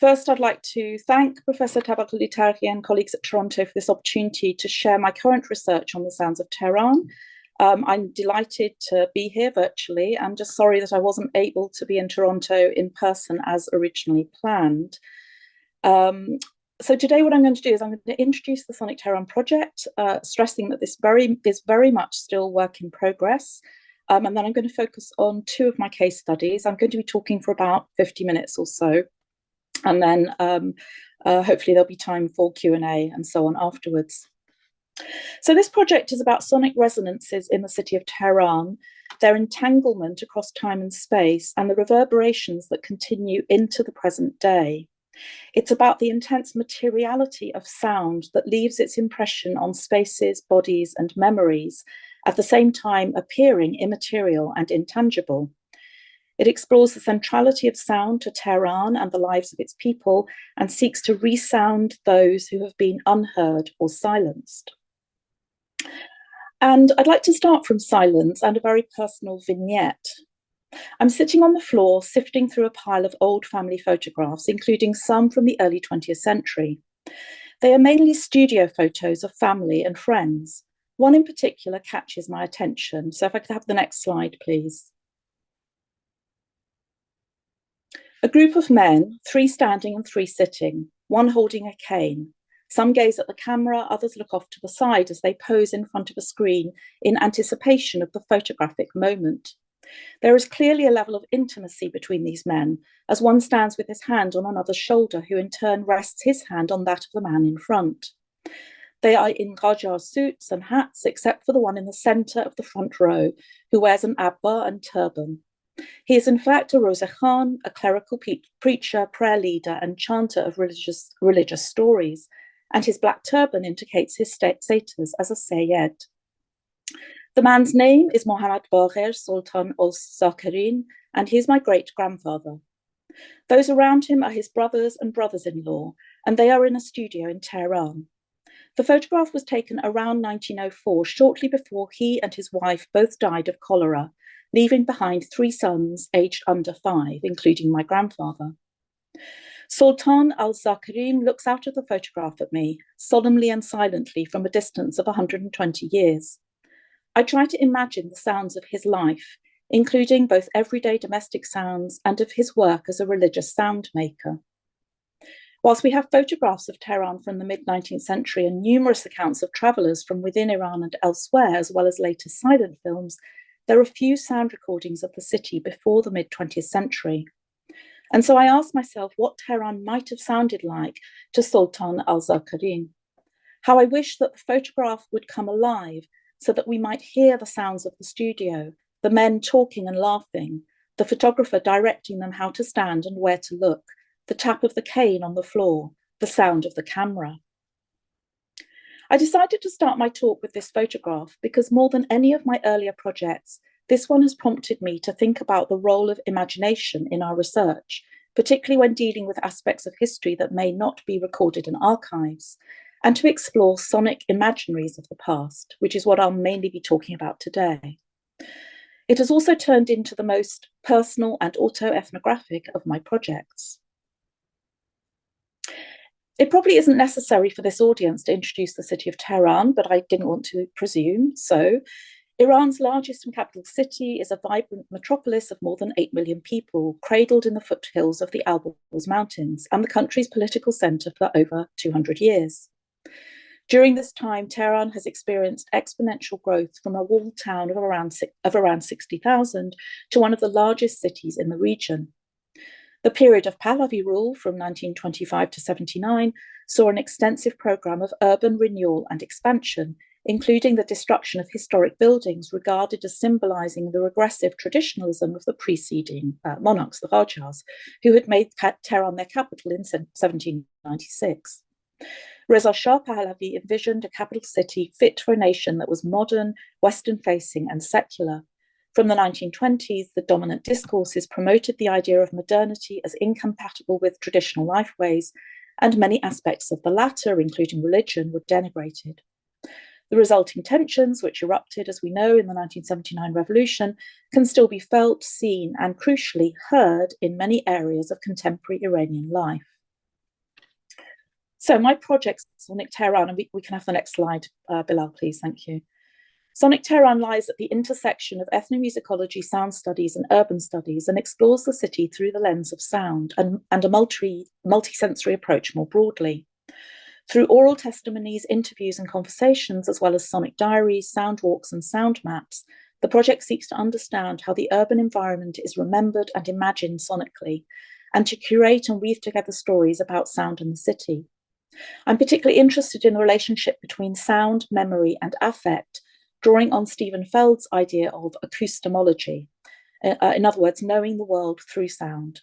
First, I'd like to thank Professor Tabaqouli and colleagues at Toronto for this opportunity to share my current research on the sounds of Tehran. I'm delighted to be here virtually. I'm just sorry that I wasn't able to be in Toronto in person as originally planned. So today what I'm going to do is I'm going to introduce the Sonic Tehran project, stressing that this is very much still work in progress. And then I'm going to focus on two of my case studies. I'm going to be talking for about 50 minutes or so. And then hopefully there'll be time for Q&A and so on afterwards. So this project is about sonic resonances in the city of Tehran, their entanglement across time and space, and the reverberations that continue into the present day. It's about the intense materiality of sound that leaves its impression on spaces, bodies, and memories, at the same time appearing immaterial and intangible. It explores the centrality of sound to Tehran and the lives of its people, and seeks to resound those who have been unheard or silenced. And I'd like to start from silence and a very personal vignette. I'm sitting on the floor, sifting through a pile of old family photographs, including some from the early 20th century. They are mainly studio photos of family and friends. One in particular catches my attention. So if I could have the next slide, please. A group of men, 3 standing and 3 sitting, one holding a cane. Some gaze at the camera, others look off to the side as they pose in front of a screen in anticipation of the photographic moment. There is clearly a level of intimacy between these men, as one stands with his hand on another's shoulder, who in turn rests his hand on that of the man in front. They are in Qajar suits and hats, except for the one in the centre of the front row, who wears an abba and turban. He is in fact a Rosa Khan, a clerical preacher, prayer leader, and chanter of religious stories, and his black turban indicates his status as a Sayyid. The man's name is Mohammad Bagher Sultan al-Zakharin, and he is my great-grandfather. Those around him are his brothers and brothers-in-law, and they are in a studio in Tehran. The photograph was taken around 1904, shortly before he and his wife both died of cholera, leaving behind 3 sons aged under 5, including my grandfather. Sultan al-Zakharin looks out of the photograph at me, solemnly and silently from a distance of 120 years. I try to imagine the sounds of his life, including both everyday domestic sounds and of his work as a religious sound maker. Whilst we have photographs of Tehran from the mid-19th century and numerous accounts of travellers from within Iran and elsewhere, as well as later silent films, there are few sound recordings of the city before the mid-20th century. And so I asked myself what Tehran might have sounded like to Sultan al-Zakharin. How I wish that the photograph would come alive so that we might hear the sounds of the studio, the men talking and laughing, the photographer directing them how to stand and where to look, the tap of the cane on the floor, the sound of the camera. I decided to start my talk with this photograph because more than any of my earlier projects, this one has prompted me to think about the role of imagination in our research, particularly when dealing with aspects of history that may not be recorded in archives, and to explore sonic imaginaries of the past, which is what I'll mainly be talking about today. It has also turned into the most personal and autoethnographic of my projects. It probably isn't necessary for this audience to introduce the city of Tehran, but I didn't want to presume. So, Iran's largest and capital city is a vibrant metropolis of more than 8 million people, cradled in the foothills of the Alborz Mountains, and the country's political centre for over 200 years. During this time, Tehran has experienced exponential growth from a walled town of around 60,000 to one of the largest cities in the region. The period of Pahlavi rule from 1925 to 79 saw an extensive programme of urban renewal and expansion, including the destruction of historic buildings regarded as symbolising the regressive traditionalism of the preceding monarchs, the Rajahs, who had made Tehran their capital in 1796. Reza Shah Pahlavi envisioned a capital city fit for a nation that was modern, Western-facing and secular. From the 1920s, the dominant discourses promoted the idea of modernity as incompatible with traditional lifeways, and many aspects of the latter, including religion, were denigrated. The resulting tensions, which erupted, as we know, in the 1979 revolution, can still be felt, seen, and crucially heard in many areas of contemporary Iranian life. So my project, Sonic Tehran, and we can have the next slide, Bilal, please, thank you. Sonic Tehran lies at the intersection of ethnomusicology, sound studies, and urban studies, and explores the city through the lens of sound and a multi-sensory approach more broadly. Through oral testimonies, interviews, and conversations, as well as sonic diaries, sound walks, and sound maps, the project seeks to understand how the urban environment is remembered and imagined sonically, and to curate and weave together stories about sound in the city. I'm particularly interested in the relationship between sound, memory, and affect, drawing on Stephen Feld's idea of acoustemology, in other words, knowing the world through sound.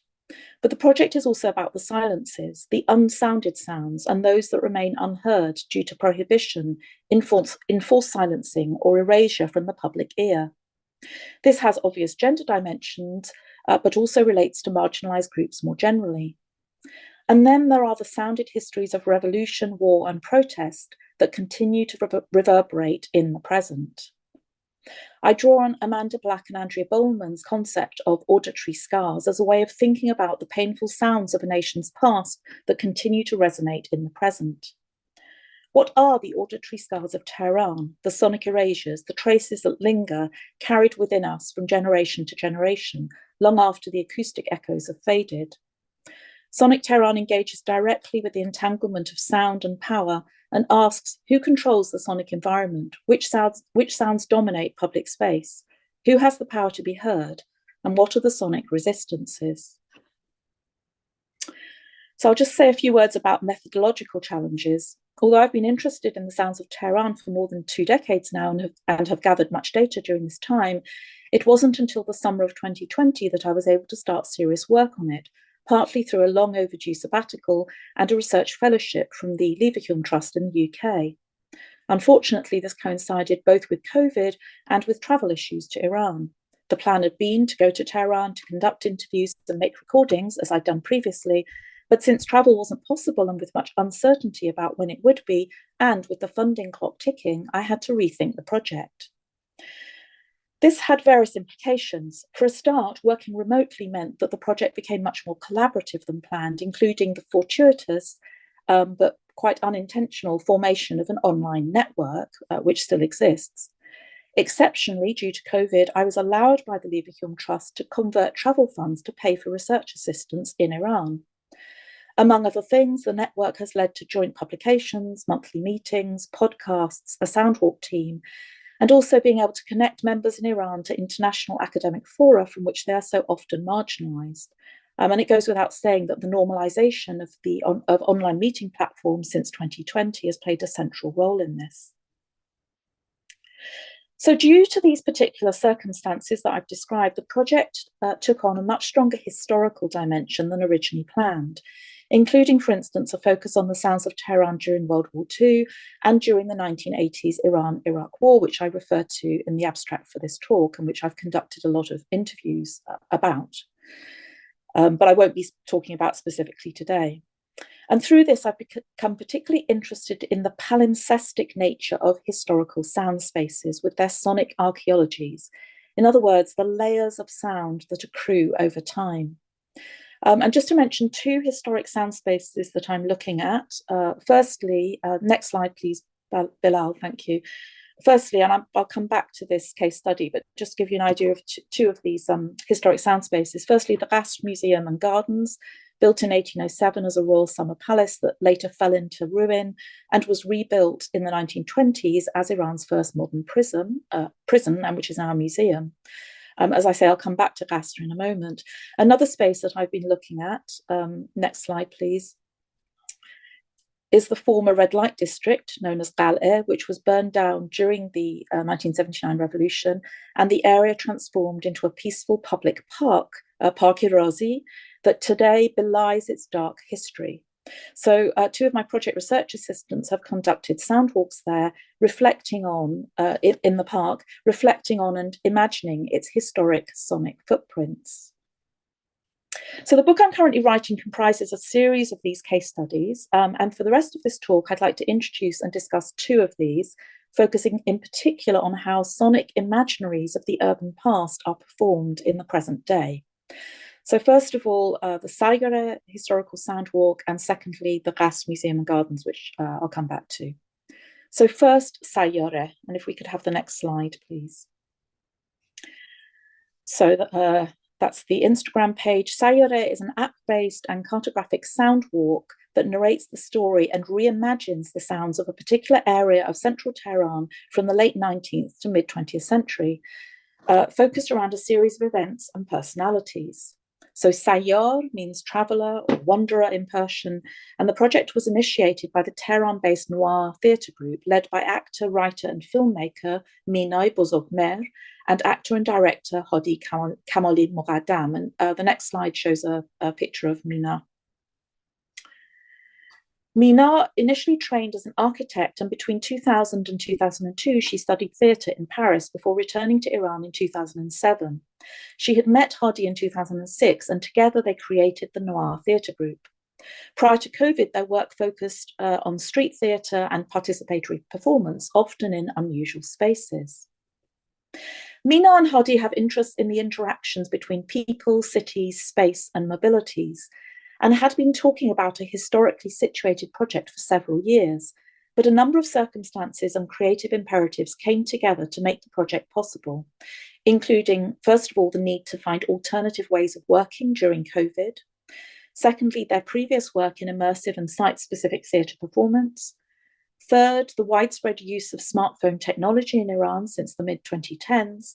But the project is also about the silences, the unsounded sounds, and those that remain unheard due to prohibition, enforced silencing, or erasure from the public ear. This has obvious gender dimensions, but also relates to marginalized groups more generally. And then there are the sounded histories of revolution, war, and protest that continue to reverberate in the present. I draw on Amanda Black and Andrea Bowman's concept of auditory scars as a way of thinking about the painful sounds of a nation's past that continue to resonate in the present. What are the auditory scars of Tehran, the sonic erasures, the traces that linger, carried within us from generation to generation, long after the acoustic echoes have faded? Sonic Tehran engages directly with the entanglement of sound and power and asks who controls the sonic environment, which sounds dominate public space, who has the power to be heard, and what are the sonic resistances? So I'll just say a few words about methodological challenges. Although I've been interested in the sounds of Tehran for more than 2 decades now and have gathered much data during this time, it wasn't until the summer of 2020 that I was able to start serious work on it, partly through a long overdue sabbatical and a research fellowship from the Leverhulme Trust in the UK. Unfortunately, this coincided both with COVID and with travel issues to Iran. The plan had been to go to Tehran to conduct interviews and make recordings, as I'd done previously, but since travel wasn't possible and with much uncertainty about when it would be, and with the funding clock ticking, I had to rethink the project. This had various implications. For a start, working remotely meant that the project became much more collaborative than planned, including the fortuitous but quite unintentional formation of an online network, which still exists. Exceptionally, due to COVID, I was allowed by the Leverhulme Trust to convert travel funds to pay for research assistance in Iran. Among other things, the network has led to joint publications, monthly meetings, podcasts, a soundwalk team, and also being able to connect members in Iran to international academic fora from which they are so often marginalized. And it goes without saying that the normalization of online meeting platforms since 2020 has played a central role in this. So due to these particular circumstances that I've described, the project took on a much stronger historical dimension than originally planned, including, for instance, a focus on the sounds of Tehran during World War II and during the 1980s Iran-Iraq War, which I refer to in the abstract for this talk and which I've conducted a lot of interviews about. But I won't be talking about specifically today. And through this, I've become particularly interested in the palimpsestic nature of historical sound spaces with their sonic archaeologies. In other words, the layers of sound that accrue over time. And just to mention 2 historic sound spaces that I'm looking at. Firstly, next slide, please, Bilal, thank you. Firstly, and I'll come back to this case study, but just give you an idea of 2 of these historic sound spaces. Firstly, the Qasr Museum and Gardens, built in 1807 as a royal summer palace that later fell into ruin and was rebuilt in the 1920s as Iran's first modern prison, and which is now a museum. As I say, I'll come back to Qasr in a moment. Another space that I've been looking at, next slide please, is the former red light district known as Elahé, which was burned down during the 1979 revolution, and the area transformed into a peaceful public park, Park Razi, that today belies its dark history. So 2 of my project research assistants have conducted sound walks there, reflecting on, in the park, reflecting on and imagining its historic sonic footprints. So the book I'm currently writing comprises a series of these case studies, and for the rest of this talk, I'd like to introduce and discuss 2 of these, focusing in particular on how sonic imaginaries of the urban past are performed in the present day. So first of all, the Sayyareh historical soundwalk, and secondly, the Qasr Museum and Gardens, which I'll come back to. So first, Sayyareh, and if we could have the next slide, please. So that's the Instagram page. Sayyareh is an app-based and cartographic soundwalk that narrates the story and reimagines the sounds of a particular area of central Tehran from the late 19th to mid-20th century, focused around a series of events and personalities. So Sayyar means traveller or wanderer in Persian, and the project was initiated by the Tehran-based noir theatre group led by actor, writer and filmmaker Minay Bozorgmer and actor and director Hadi Kamali Muqaddam. And the next slide shows a picture of Mina. Mina initially trained as an architect, and between 2000 and 2002, she studied theatre in Paris before returning to Iran in 2007. She had met Hadi in 2006, and together they created the Noir Theatre Group. Prior to COVID, their work focused on street theatre and participatory performance, often in unusual spaces. Mina and Hadi have interests in the interactions between people, cities, space, and mobilities, and had been talking about a historically situated project for several years, but a number of circumstances and creative imperatives came together to make the project possible, including, first of all, the need to find alternative ways of working during COVID. Secondly, their previous work in immersive and site-specific theatre performance. Third, the widespread use of smartphone technology in Iran since the mid-2010s.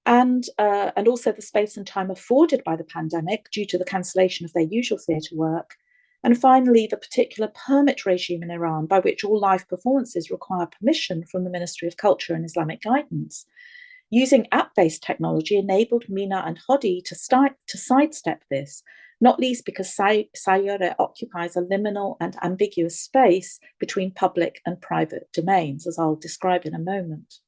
And also the space and time afforded by the pandemic due to the cancellation of their usual theatre work. And finally, the particular permit regime in Iran by which all live performances require permission from the Ministry of Culture and Islamic Guidance. Using app-based technology enabled Mina and Hadi to sidestep this, not least because Sayyareh occupies a liminal and ambiguous space between public and private domains, as I'll describe in a moment.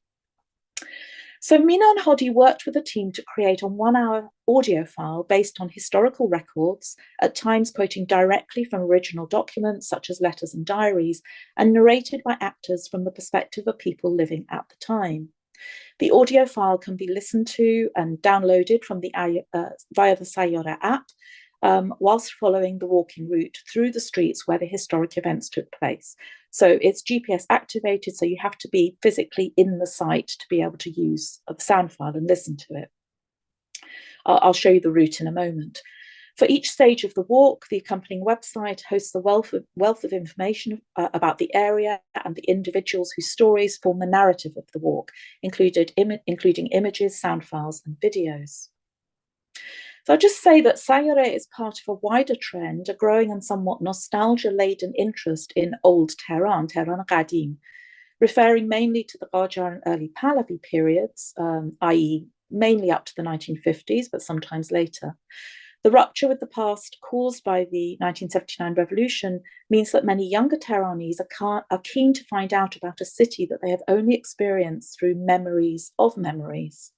So Mina and Hadi worked with a team to create a 1-hour audio file based on historical records, at times quoting directly from original documents such as letters and diaries, and narrated by actors from the perspective of people living at the time. The audio file can be listened to and downloaded from via the Sayyareh app, whilst following the walking route through the streets where the historic events took place. So it's GPS activated, so you have to be physically in the site to be able to use the sound file and listen to it. I'll show you the route in a moment. For each stage of the walk, the accompanying website hosts a wealth of information about the area and the individuals whose stories form the narrative of the walk, including images, sound files, and videos. So I'll just say that Sayyareh is part of a wider trend, a growing and somewhat nostalgia-laden interest in old Tehran Qadim, referring mainly to the Qajar and early Pahlavi periods, i.e. mainly up to the 1950s, but sometimes later. The rupture with the past caused by the 1979 revolution means that many younger Tehranis are keen to find out about a city that they have only experienced through memories of memories.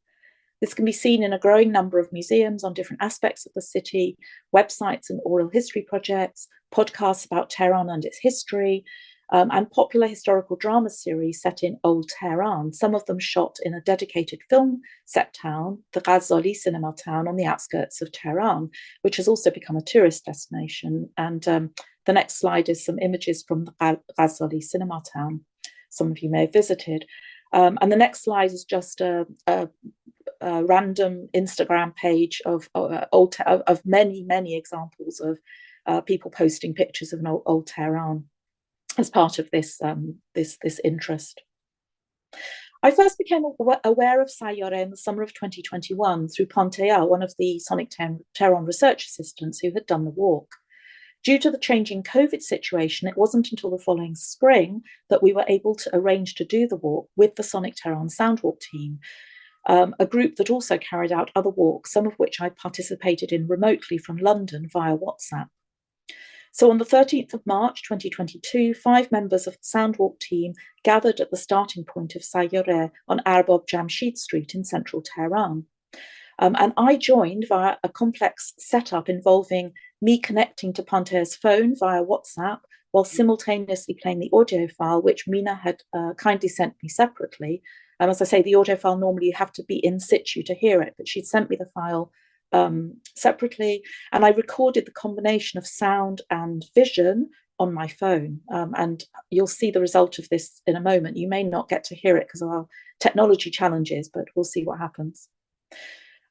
This can be seen in a growing number of museums on different aspects of the city, websites and oral history projects, podcasts about Tehran and its history, and popular historical drama series set in old Tehran, some of them shot in a dedicated film set town, the Ghazali cinema town on the outskirts of Tehran, which has also become a tourist destination. And the next slide is some images from the Ghazali cinema town. Some of you may have visited. And the next slide is just a random Instagram page of many examples of people posting pictures of an old Tehran as part of this interest. I first became aware of Sayyareh in the summer of 2021 through Pantea, one of the Sonic Tehran research assistants who had done the walk. Due to the changing COVID situation, it wasn't until the following spring that we were able to arrange to do the walk with the Sonic Tehran Soundwalk team, a group that also carried out other walks, some of which I participated in remotely from London via WhatsApp. So on the 13th of March 2022, 5 members of the Soundwalk team gathered at the starting point of Sayyareh on Arbab Jamshid Street in central Tehran. And I joined via a complex setup involving me connecting to Pantea's phone via WhatsApp while simultaneously playing the audio file, which Mina had kindly sent me separately. As I say, the audio file, normally you have to be in situ to hear it, but she'd sent me the file separately, and I recorded the combination of sound and vision on my phone. And you'll see the result of this in a moment. You may not get to hear it because of our technology challenges, but we'll see what happens.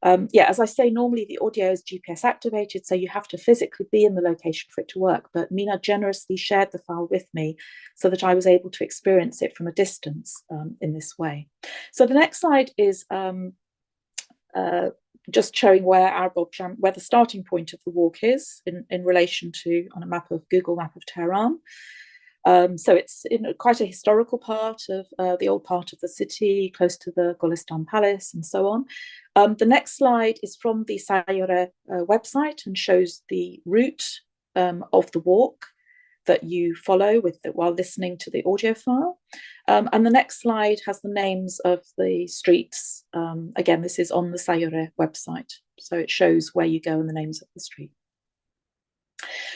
Yeah, as I say, normally the audio is GPS activated, so you have to physically be in the location for it to work. But Mina generously shared the file with me so that I was able to experience it from a distance in this way. So the next slide is just showing where where the starting point of the walk is in relation to on a map of Google Map of Tehran. So it's in quite a historical part of the old part of the city, close to the Golistan Palace and so on. The next slide is from the Sayyareh website and shows the route of the walk that you follow while listening to the audio file. And the next slide has the names of the streets. Again, this is on the Sayyareh website, so it shows where you go and the names of the street.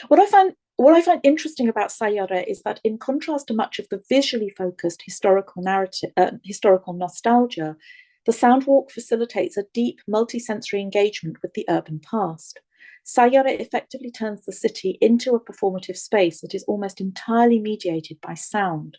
What I find interesting about Sayyareh is that, in contrast to much of the visually focused historical narrative, historical nostalgia, the soundwalk facilitates a deep multisensory engagement with the urban past. Sayyareh effectively turns the city into a performative space that is almost entirely mediated by sound.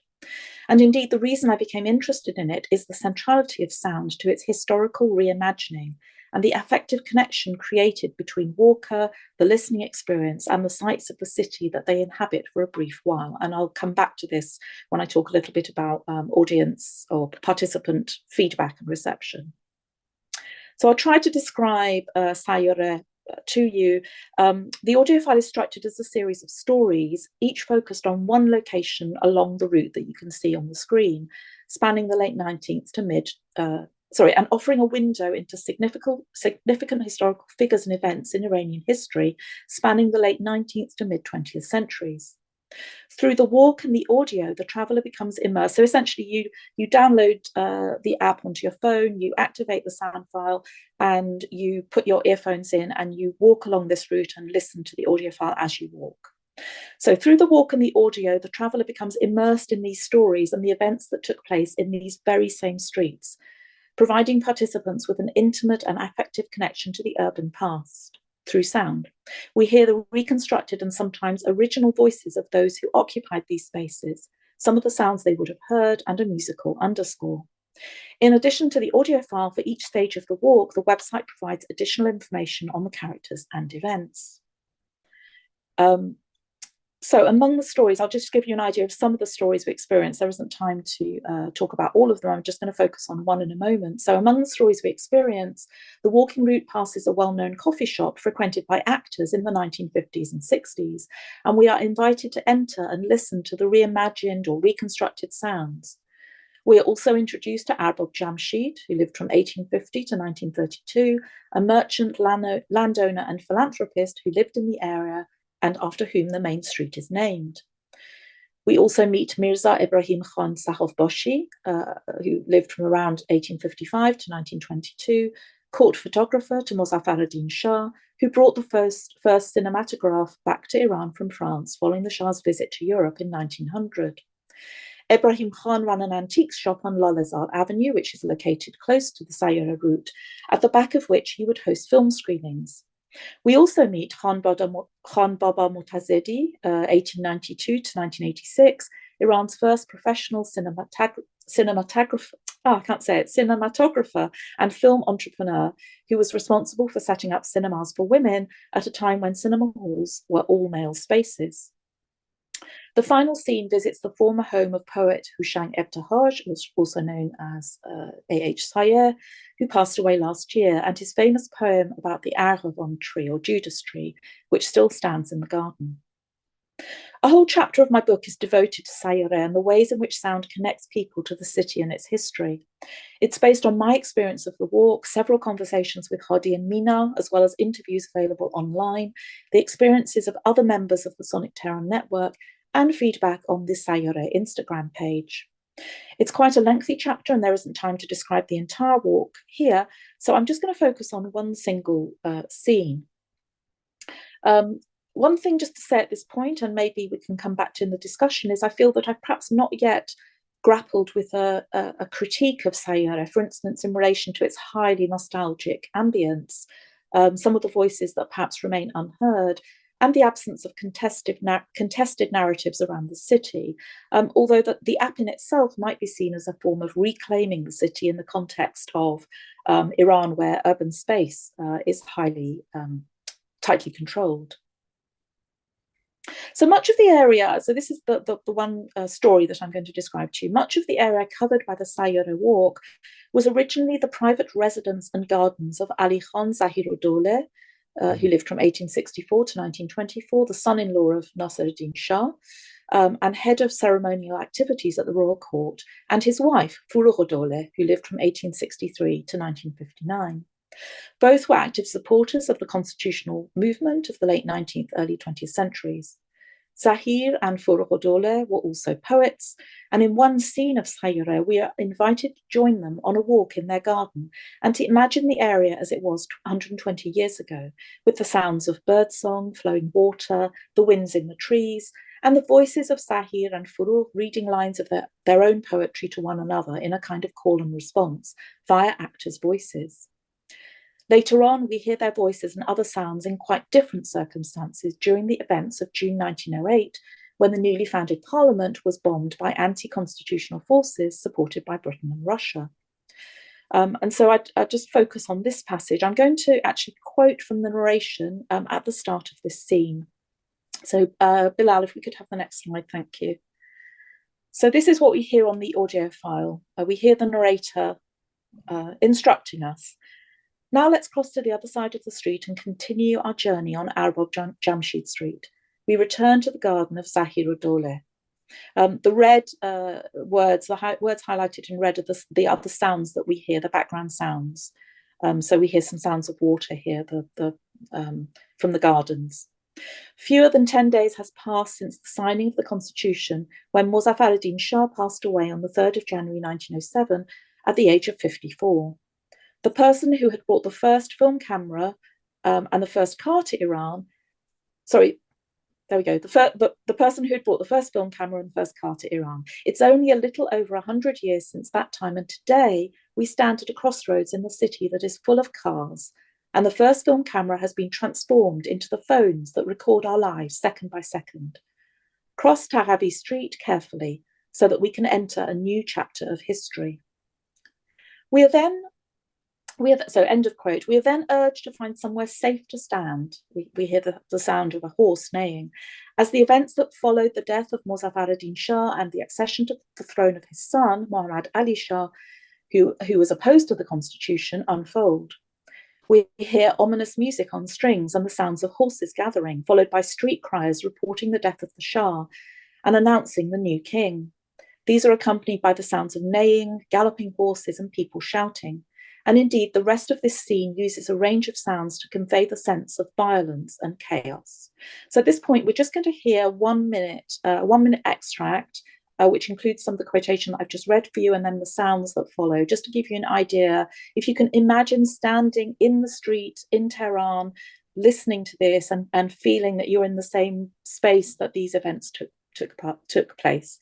And indeed, the reason I became interested in it is the centrality of sound to its historical reimagining and the affective connection created between walker, the listening experience, and the sights of the city that they inhabit for a brief while. And I'll come back to this when I talk a little bit about audience or participant feedback and reception. So I'll try to describe Sayyareh to you. The audio file is structured as a series of stories, each focused on one location along the route that you can see on the screen, spanning the late 19th to and offering a window into significant historical figures and events in Iranian history, spanning the late 19th to mid-20th centuries. Through the walk and the audio, the traveller becomes immersed. So essentially, you download the app onto your phone, you activate the sound file, and you put your earphones in, and you walk along this route and listen to the audio file as you walk. So through the walk and the audio, the traveller becomes immersed in these stories and the events that took place in these very same streets, providing participants with an intimate and affective connection to the urban past through sound. We hear the reconstructed and sometimes original voices of those who occupied these spaces, some of the sounds they would have heard, and a musical underscore. In addition to the audio file for each stage of the walk, the website provides additional information on the characters and events. So among the stories, I'll just give you an idea of some of the stories we experienced. There isn't time to talk about all of them. I'm just going to focus on one in a moment. So among the stories we experienced, the walking route passes a well-known coffee shop frequented by actors in the 1950s and 60s, and we are invited to enter and listen to the reimagined or reconstructed sounds. We are also introduced to Arbab Jamshid, who lived from 1850 to 1932, a merchant, landowner, and philanthropist who lived in the area and after whom the main street is named. We also meet Mirza Ibrahim Khan Sahovbashi, who lived from around 1855 to 1922, court photographer to Mozaffar ad-Din Shah, who brought the first cinematograph back to Iran from France following the Shah's visit to Europe in 1900. Ibrahim Khan ran an antiques shop on Lalezar Avenue, which is located close to the Sayyareh route, at the back of which he would host film screenings. We also meet Khan Baba Mutazedi, 1892 to 1986, Iran's first professional cinematographer and film entrepreneur, who was responsible for setting up cinemas for women at a time when cinema halls were all male spaces. The final scene visits the former home of poet Houshang Ebtehaj, also known as A.H. Sayyareh, who passed away last year, and his famous poem about the Archaeology tree or Judas tree, which still stands in the garden. A whole chapter of my book is devoted to Sayyareh and the ways in which sound connects people to the city and its history. It's based on my experience of the walk, several conversations with Hadi and Mina, as well as interviews available online, the experiences of other members of the Sonic Tehran network, and feedback on the Sayyareh Instagram page. It's quite a lengthy chapter and there isn't time to describe the entire walk here, so I'm just going to focus on one single scene. One thing just to say at this point, and maybe we can come back to in the discussion, is I feel that I've perhaps not yet grappled with a critique of Sayyareh, for instance, in relation to its highly nostalgic ambience. some of the voices that perhaps remain unheard, and the absence of contested narratives around the city, although the app in itself might be seen as a form of reclaiming the city in the context of Iran, where urban space is highly tightly controlled. So much of the area, so this is the one story that I'm going to describe to you, much of the area covered by the Sayyareh walk was originally the private residence and gardens of Ali Khan Zahiruddoleh, who lived from 1864 to 1924, the son-in-law of Nasser-ud-Din Shah, and head of ceremonial activities at the royal court, and his wife, Furughudoleh, who lived from 1863 to 1959. Both were active supporters of the constitutional movement of the late 19th, early 20th centuries. Zahir and Furughudoleh were also poets, and in one scene of Sayyareh, we are invited to join them on a walk in their garden and to imagine the area as it was 120 years ago, with the sounds of birdsong, flowing water, the winds in the trees, and the voices of Zahir and Furugh reading lines of their own poetry to one another in a kind of call and response via actors' voices. Later on, we hear their voices and other sounds in quite different circumstances during the events of June 1908, when the newly founded parliament was bombed by anti-constitutional forces supported by Britain and Russia. And so I just focus on this passage. I'm going to actually quote from the narration at the start of this scene. So Bilal, if we could have the next slide, thank you. So this is what we hear on the audio file. We hear the narrator instructing us. Now let's cross to the other side of the street and continue our journey on Arbab Jamshid Street. We return to the garden of Zahiruddoleh. The red words highlighted in red are the other sounds that we hear, the background sounds. So we hear some sounds of water here from the gardens. Fewer than 10 days has passed since the signing of the constitution, when Muzaffar-ad-Din Shah passed away on the 3rd of January 1907 at the age of 54. The person who had brought the first film camera and the first car to Iran, the person who had brought the first film camera and the first car to Iran. It's only a little over 100 years since that time, and today we stand at a crossroads in the city that is full of cars, and the first film camera has been transformed into the phones that record our lives second by second. Cross Tarabi Street carefully so that we can enter a new chapter of history. So end of quote. We are then urged to find somewhere safe to stand. We hear the sound of a horse neighing, as the events that followed the death of Muzaffar-ad-Din Shah and the accession to the throne of his son, Muhammad Ali Shah, who was opposed to the constitution, unfold. We hear ominous music on strings and the sounds of horses gathering, followed by street criers reporting the death of the Shah and announcing the new king. These are accompanied by the sounds of neighing, galloping horses, and people shouting. And indeed, the rest of this scene uses a range of sounds to convey the sense of violence and chaos. So at this point, we're just going to hear 1 minute extract, which includes some of the quotation that I've just read for you, and then the sounds that follow, just to give you an idea. If you can imagine standing in the street in Tehran, listening to this and feeling that you're in the same space that these events took place.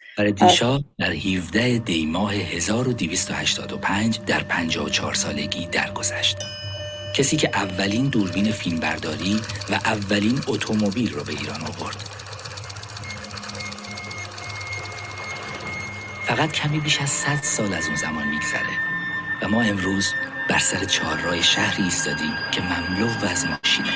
شاه در 17 دی ماه 1285 در 54 سالگی درگذشت. کسی که اولین دوربین فیلمبرداری و اولین اتومبیل رو به ایران آورد. فقط کمی بیش از 100 سال از اون زمان میگذره و ما امروز بر سر چهارراه شهری ایستادیم که مملو از ماشینه.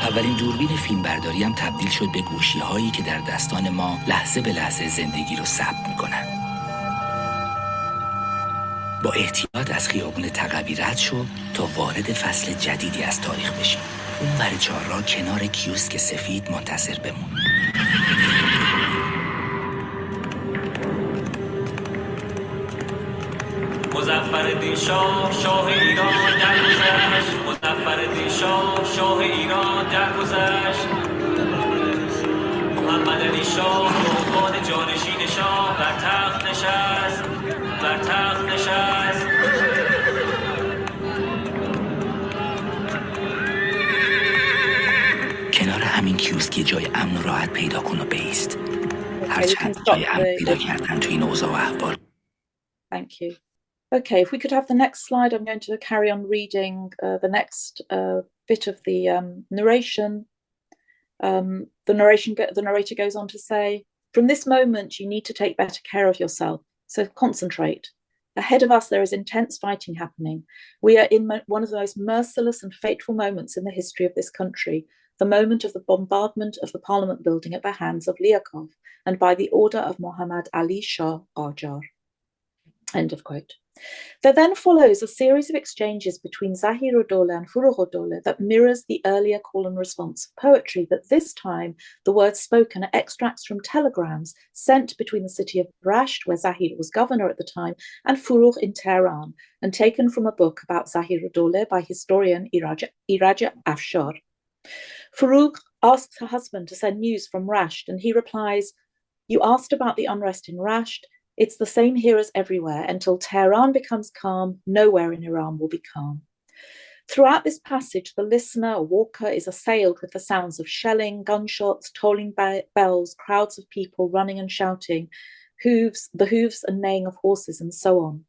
اولین دوربین فیلمبرداری هم تبدیل شد به گوشی‌هایی که در دستان ما لحظه به لحظه زندگی رو ثبت می‌کنن. با احتیاط از خیابون تقوی رد شو تا وارد فصل جدیدی از تاریخ بشیم. اون ور چهارراه کنار کیوسک سفید منتظر بمون. مظفرالدین شاه شاه ایران درگذشت. مظفرالدین شاه شاه ایران درگذشت. محمد علی شاه به عنوان جانشین شاه بر تخت نشست. بر تخت نشست. کنار همین کیوسک جای امن و راحت پیدا کن و بایست. هرچند جای امن پیدا کردن تو این اوضاع و احوال. Thank you. Okay, if we could have the next slide, I'm going to carry on reading the next bit of the narration. The narrator goes on to say, "From this moment, you need to take better care of yourself. So concentrate. Ahead of us, there is intense fighting happening. We are in one of the most merciless and fateful moments in the history of this country, the moment of the bombardment of the Parliament building at the hands of Liakov and by the order of Mohammad Ali Shah Qajar." End of quote. There then follows a series of exchanges between Zahiruddoleh and Furuhuddoleh that mirrors the earlier call and response poetry, but this time the words spoken are extracts from telegrams sent between the city of Rasht, where Zahir was governor at the time, and Furuh in Tehran, and taken from a book about Zahiruddoleh by historian Iraja Afshar. Furuh asks her husband to send news from Rasht, and he replies, "You asked about the unrest in Rasht. It's the same here as everywhere. Until Tehran becomes calm, nowhere in Iran will be calm." Throughout this passage, the listener or walker is assailed with the sounds of shelling, gunshots, tolling bells, crowds of people running and shouting, the hooves and neighing of horses, and so on.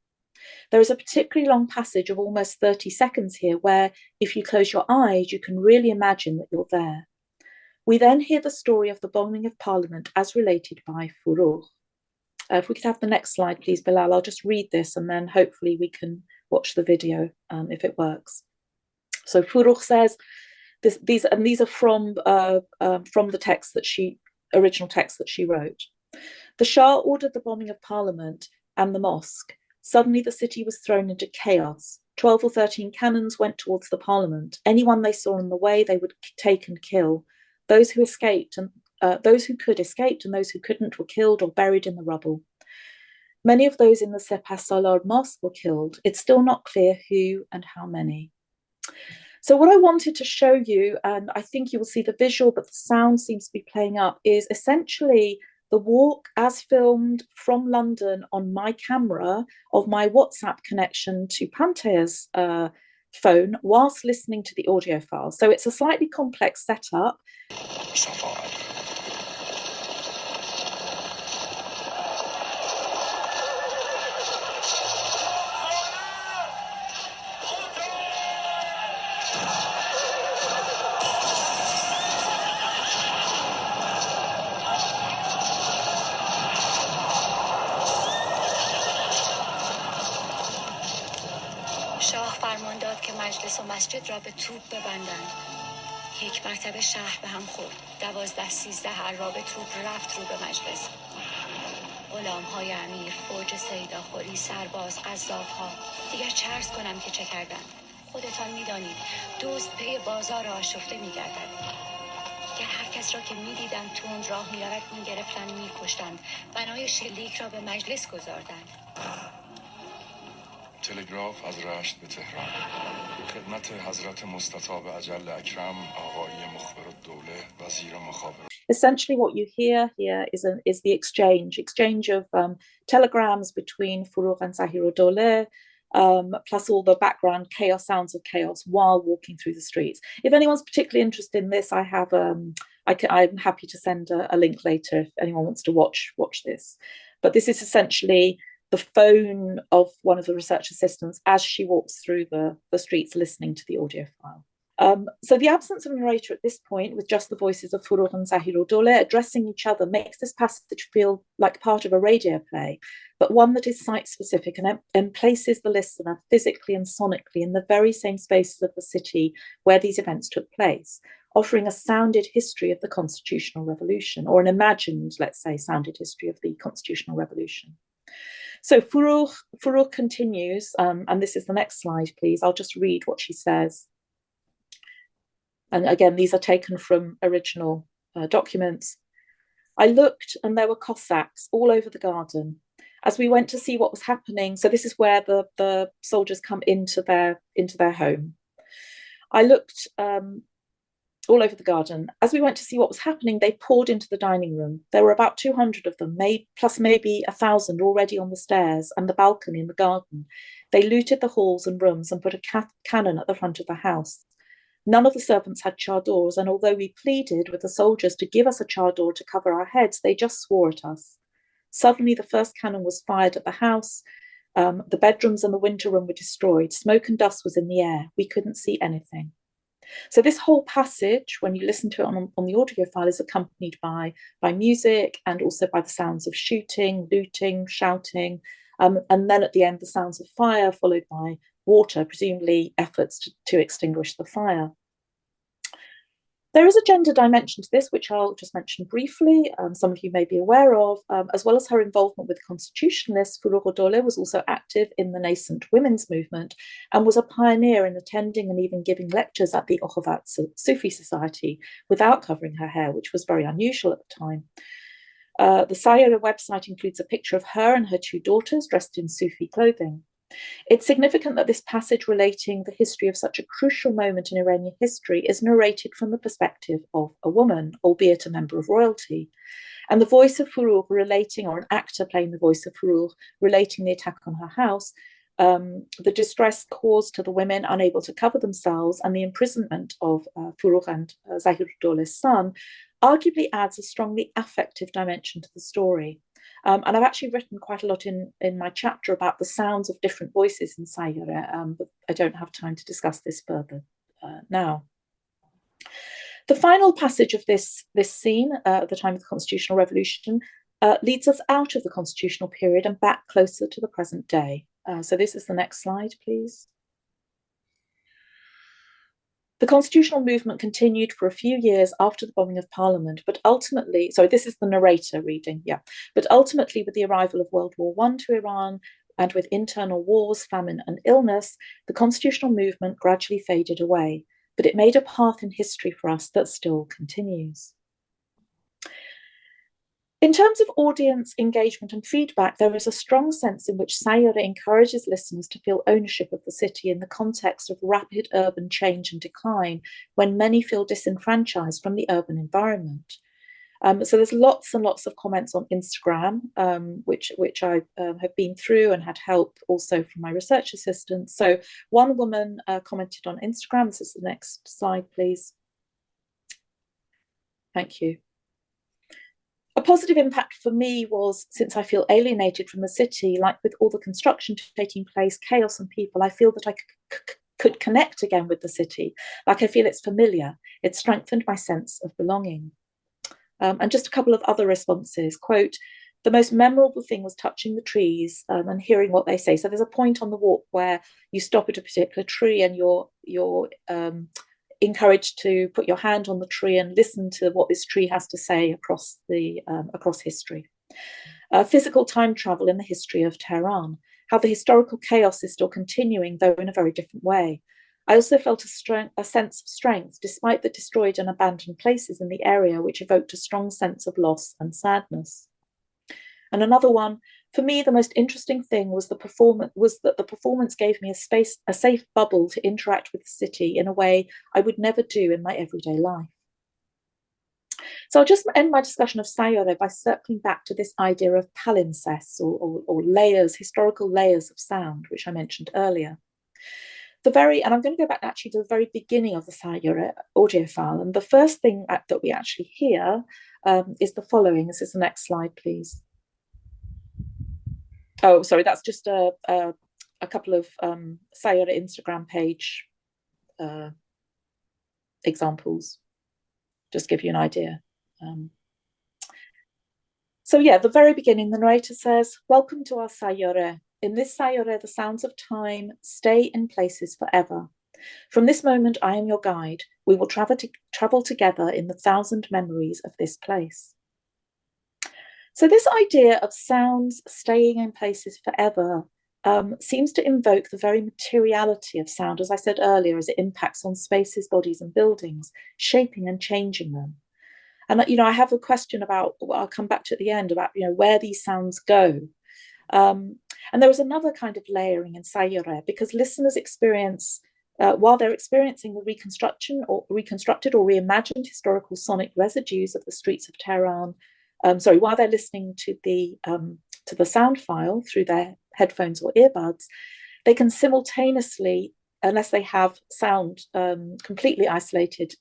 There is a particularly long passage of almost 30 seconds here where, if you close your eyes, you can really imagine that you're there. We then hear the story of the bombing of Parliament as related by Furuh. If we could have the next slide, please, Bilal. I'll just read this and then hopefully we can watch the video if it works. So Furuh says, these are from the original text that she wrote. "The Shah ordered the bombing of Parliament and the mosque. Suddenly the city was thrown into chaos. 12 or 13 cannons went towards the Parliament. Anyone they saw on the way, they would take and kill. Those who escaped and those who could escaped, and those who couldn't were killed or buried in the rubble. Many of those in the Sepah Salar mosque were killed. It's still not clear who and how many." So what I wanted to show you, and I think you will see the visual, but the sound seems to be playing up, is essentially the walk as filmed from London on my camera of my WhatsApp connection to Pantea's phone whilst listening to the audio file. So it's a slightly complex setup. شاه فرمان داد که مجلس و مسجد را به توپ ببندند. یک مرتبه شهر به هم خورد. 12-13 عراب توپ رفت رو به مجلس. غلام‌های امیر، فوج سیداخوری، سرباز، قزاق‌ها. دیگر چه عرض کنم که چه کردند؟ خودتان می‌دانید دزد پی بازار آشفته می‌گردد. گر هر کس را که می‌دیدند تند راه می‌رود می‌گرفتند می‌کشتند. بنای شلیک را به مجلس گذاردند. تلگراف از رشت به تهران. خدمت حضرت مستطاب اجل اکرم آقای مخبرالدوله وزیر مخابرات. Essentially what you hear here is the exchange of telegrams between Furuh and Zahiruddoleh, plus all the background sounds of chaos while walking through the streets. If anyone's particularly interested in this, I have I'm happy to send a link later if anyone wants to watch this. But this is essentially the phone of one of the research assistants as she walks through the streets listening to the audio file. So the absence of a narrator at this point, with just the voices of Furuh and Zahiruddoleh addressing each other, makes this passage feel like part of a radio play, but one that is site-specific and places the listener physically and sonically in the very same spaces of the city where these events took place, offering a sounded history of the Constitutional Revolution, or an imagined, let's say, sounded history of the Constitutional Revolution. So Furuh continues, and this is the next slide, please. I'll just read what she says. And again, these are taken from original documents. "I looked and there were Cossacks all over the garden. As we went to see what was happening," so this is where the soldiers come into their home. "I looked all over the garden. As we went to see what was happening, they poured into the dining room. There were about 200 of them, plus maybe 1,000 already on the stairs and the balcony in the garden. They looted the halls and rooms and put a cannon at the front of the house. None of the servants had chadors, and although we pleaded with the soldiers to give us a chador to cover our heads, they just swore at us. Suddenly the first cannon was fired at the house. The bedrooms and the winter room were destroyed. Smoke and dust was in the air. We couldn't see anything. So this whole passage, when you listen to it on the audio file, is accompanied by music and also by the sounds of shooting, looting, shouting, and then at the end, the sounds of fire, followed by water, presumably efforts to extinguish the fire. There is a gender dimension to this, which I'll just mention briefly. Some of you may be aware of, as well as her involvement with constitutionalists. Furugh-Dole was also active in the nascent women's movement and was a pioneer in attending and even giving lectures at the Okhavat Sufi Society without covering her hair, which was very unusual at the time. The Sayyareh website includes a picture of her and her two daughters dressed in Sufi clothing. It's significant that this passage relating the history of such a crucial moment in Iranian history is narrated from the perspective of a woman, albeit a member of royalty. And the voice of Furugh relating, or an actor playing the voice of Furugh, relating the attack on her house, the distress caused to the women unable to cover themselves, and the imprisonment of Furugh and Zahir-Dole's son, arguably adds a strongly affective dimension to the story. And I've actually written quite a lot in my chapter about the sounds of different voices in Sayyareh, but I don't have time to discuss this further now. The final passage of this scene at the time of the Constitutional Revolution leads us out of the constitutional period and back closer to the present day. So this is the next slide, please. The constitutional movement continued for a few years after the bombing of Parliament, but ultimately, sorry, this is the narrator reading, yeah. But ultimately, with the arrival of World War I to Iran and with internal wars, famine, and illness, the constitutional movement gradually faded away, but it made a path in history for us that still continues. In terms of audience engagement and feedback, there is a strong sense in which Sayyareh encourages listeners to feel ownership of the city in the context of rapid urban change and decline, when many feel disenfranchised from the urban environment. So there's lots and lots of comments on Instagram, which I have been through and had help also from my research assistants. So one woman commented on Instagram. This is the next slide, please. Thank you. A positive impact for me was, since I feel alienated from the city, like with all the construction taking place, chaos and people, I feel that I could connect again with the city. Like I feel it's familiar. It strengthened my sense of belonging. And just a couple of other responses. Quote, the most memorable thing was touching the trees and hearing what they say. So there's a point on the walk where you stop at a particular tree and you're encouraged to put your hand on the tree and listen to what this tree has to say across history. Physical time travel in the history of Tehran, how the historical chaos is still continuing, though in a very different way. I also felt a sense of strength, despite the destroyed and abandoned places in the area, which evoked a strong sense of loss and sadness. And another one, for me, the most interesting thing was that the performance gave me a safe bubble to interact with the city in a way I would never do in my everyday life. So I'll just end my discussion of Sayyareh by circling back to this idea of palimpsests or layers, historical layers of sound, which I mentioned earlier. And I'm going to go back actually to the very beginning of the Sayyareh audio file. And the first thing that we actually hear is the following. This is the next slide, please. Oh, sorry, that's just a couple of Sayyareh Instagram page examples, just give you an idea. So yeah, the very beginning, the narrator says, welcome to our Sayyareh. In this Sayyareh, the sounds of time stay in places forever. From this moment, I am your guide. We will travel together in the 1,000 memories of this place. So this idea of sounds staying in places forever seems to invoke the very materiality of sound, as I said earlier, as it impacts on spaces, bodies, and buildings, shaping and changing them. And I have a question about what I'll come back to at the end about where these sounds go. And there was another kind of layering in Sayyareh, because listeners experience, while they're experiencing the reconstructed or reimagined historical sonic residues of the streets of Tehran, while they're listening to the sound file through their headphones or earbuds, they can simultaneously, unless they have sound completely isolated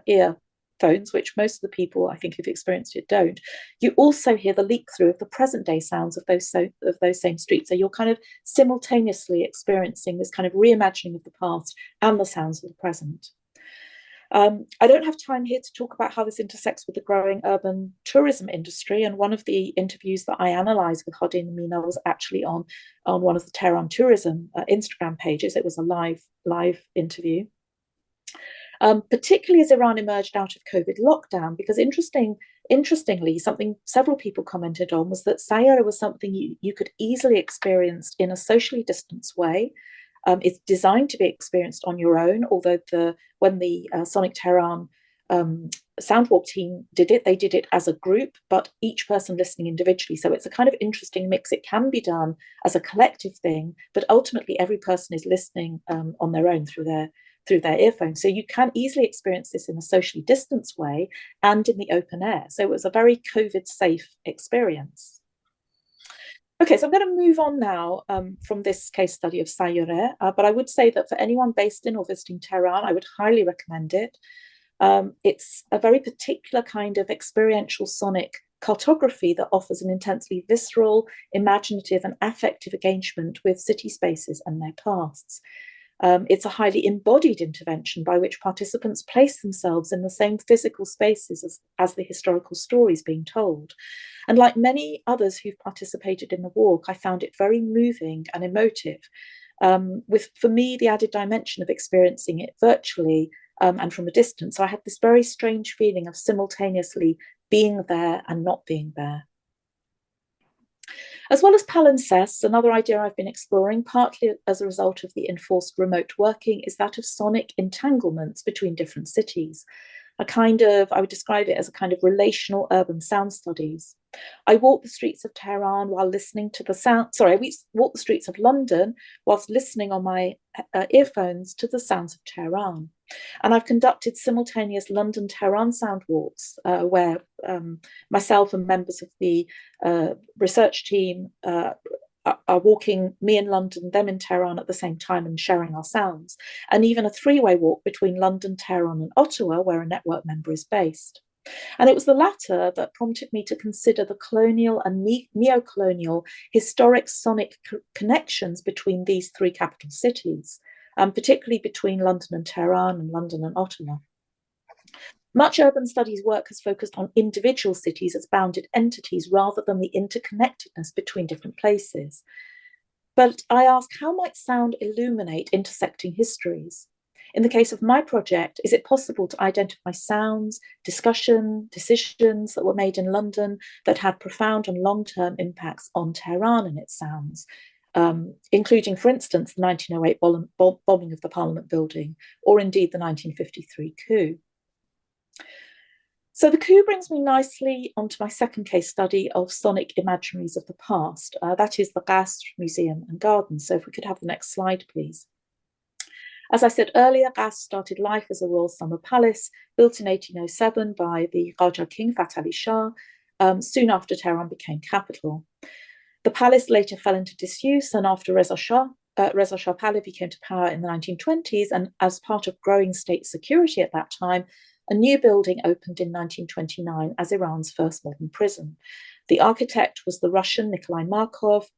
ear earphones, which most of the people I think who've experienced it don't, you also hear the leak through of the present day sounds of those same streets. So you're kind of simultaneously experiencing this kind of reimagining of the past and the sounds of the present. I don't have time here to talk about how this intersects with the growing urban tourism industry. And one of the interviews that I analysed with Hadi and Mina was actually on one of the Tehran tourism Instagram pages. It was a live interview. Particularly as Iran emerged out of COVID lockdown, because interestingly, something several people commented on was that Sayyareh was something you could easily experience in a socially distanced way. It's designed to be experienced on your own, although when the Sonic Tehran soundwalk team did it, they did it as a group, but each person listening individually. So it's a kind of interesting mix. It can be done as a collective thing, but ultimately every person is listening on their own through their earphones. So you can easily experience this in a socially distanced way and in the open air. So it was a very COVID-safe experience. Okay, so I'm going to move on now from this case study of Sayyareh, but I would say that for anyone based in or visiting Tehran, I would highly recommend it. It's a very particular kind of experiential sonic cartography that offers an intensely visceral, imaginative and affective engagement with city spaces and their pasts. It's a highly embodied intervention by which participants place themselves in the same physical spaces as the historical stories being told. And like many others who've participated in the walk, I found it very moving and emotive, with, for me, the added dimension of experiencing it virtually and from a distance. So I had this very strange feeling of simultaneously being there and not being there. As well as palimpsests, another idea I've been exploring, partly as a result of the enforced remote working, is that of sonic entanglements between different cities. I would describe it as a kind of relational urban sound studies. I walked the streets of Tehran while listening to the sound, I walked the streets of London whilst listening on my earphones to the sounds of Tehran. And I've conducted simultaneous London-Tehran sound walks where myself and members of the research team are walking, me in London, them in Tehran at the same time and sharing our sounds. And even a three-way walk between London, Tehran and Ottawa, where a network member is based. And it was the latter that prompted me to consider the colonial and neo-colonial historic sonic connections between these three capital cities, particularly between London and Tehran and London and Ottawa. Much urban studies work has focused on individual cities as bounded entities rather than the interconnectedness between different places. But I ask, how might sound illuminate intersecting histories? In the case of my project, is it possible to identify sounds, decisions that were made in London that had profound and long-term impacts on Tehran and its sounds, including, for instance, the 1908 bombing of the Parliament building, or indeed the 1953 coup? So the coup brings me nicely onto my second case study of sonic imaginaries of the past. That is the Qasr Museum and Garden. So if we could have the next slide, please. As I said earlier, Qasr started life as a royal summer palace built in 1807 by the Qajar king Fath Ali Shah, soon after Tehran became capital. The palace later fell into disuse, and after Reza Shah Pahlavi came to power in the 1920s, and as part of growing state security at that time, a new building opened in 1929 as Iran's first modern prison. The architect was the Russian Nikolai Markov,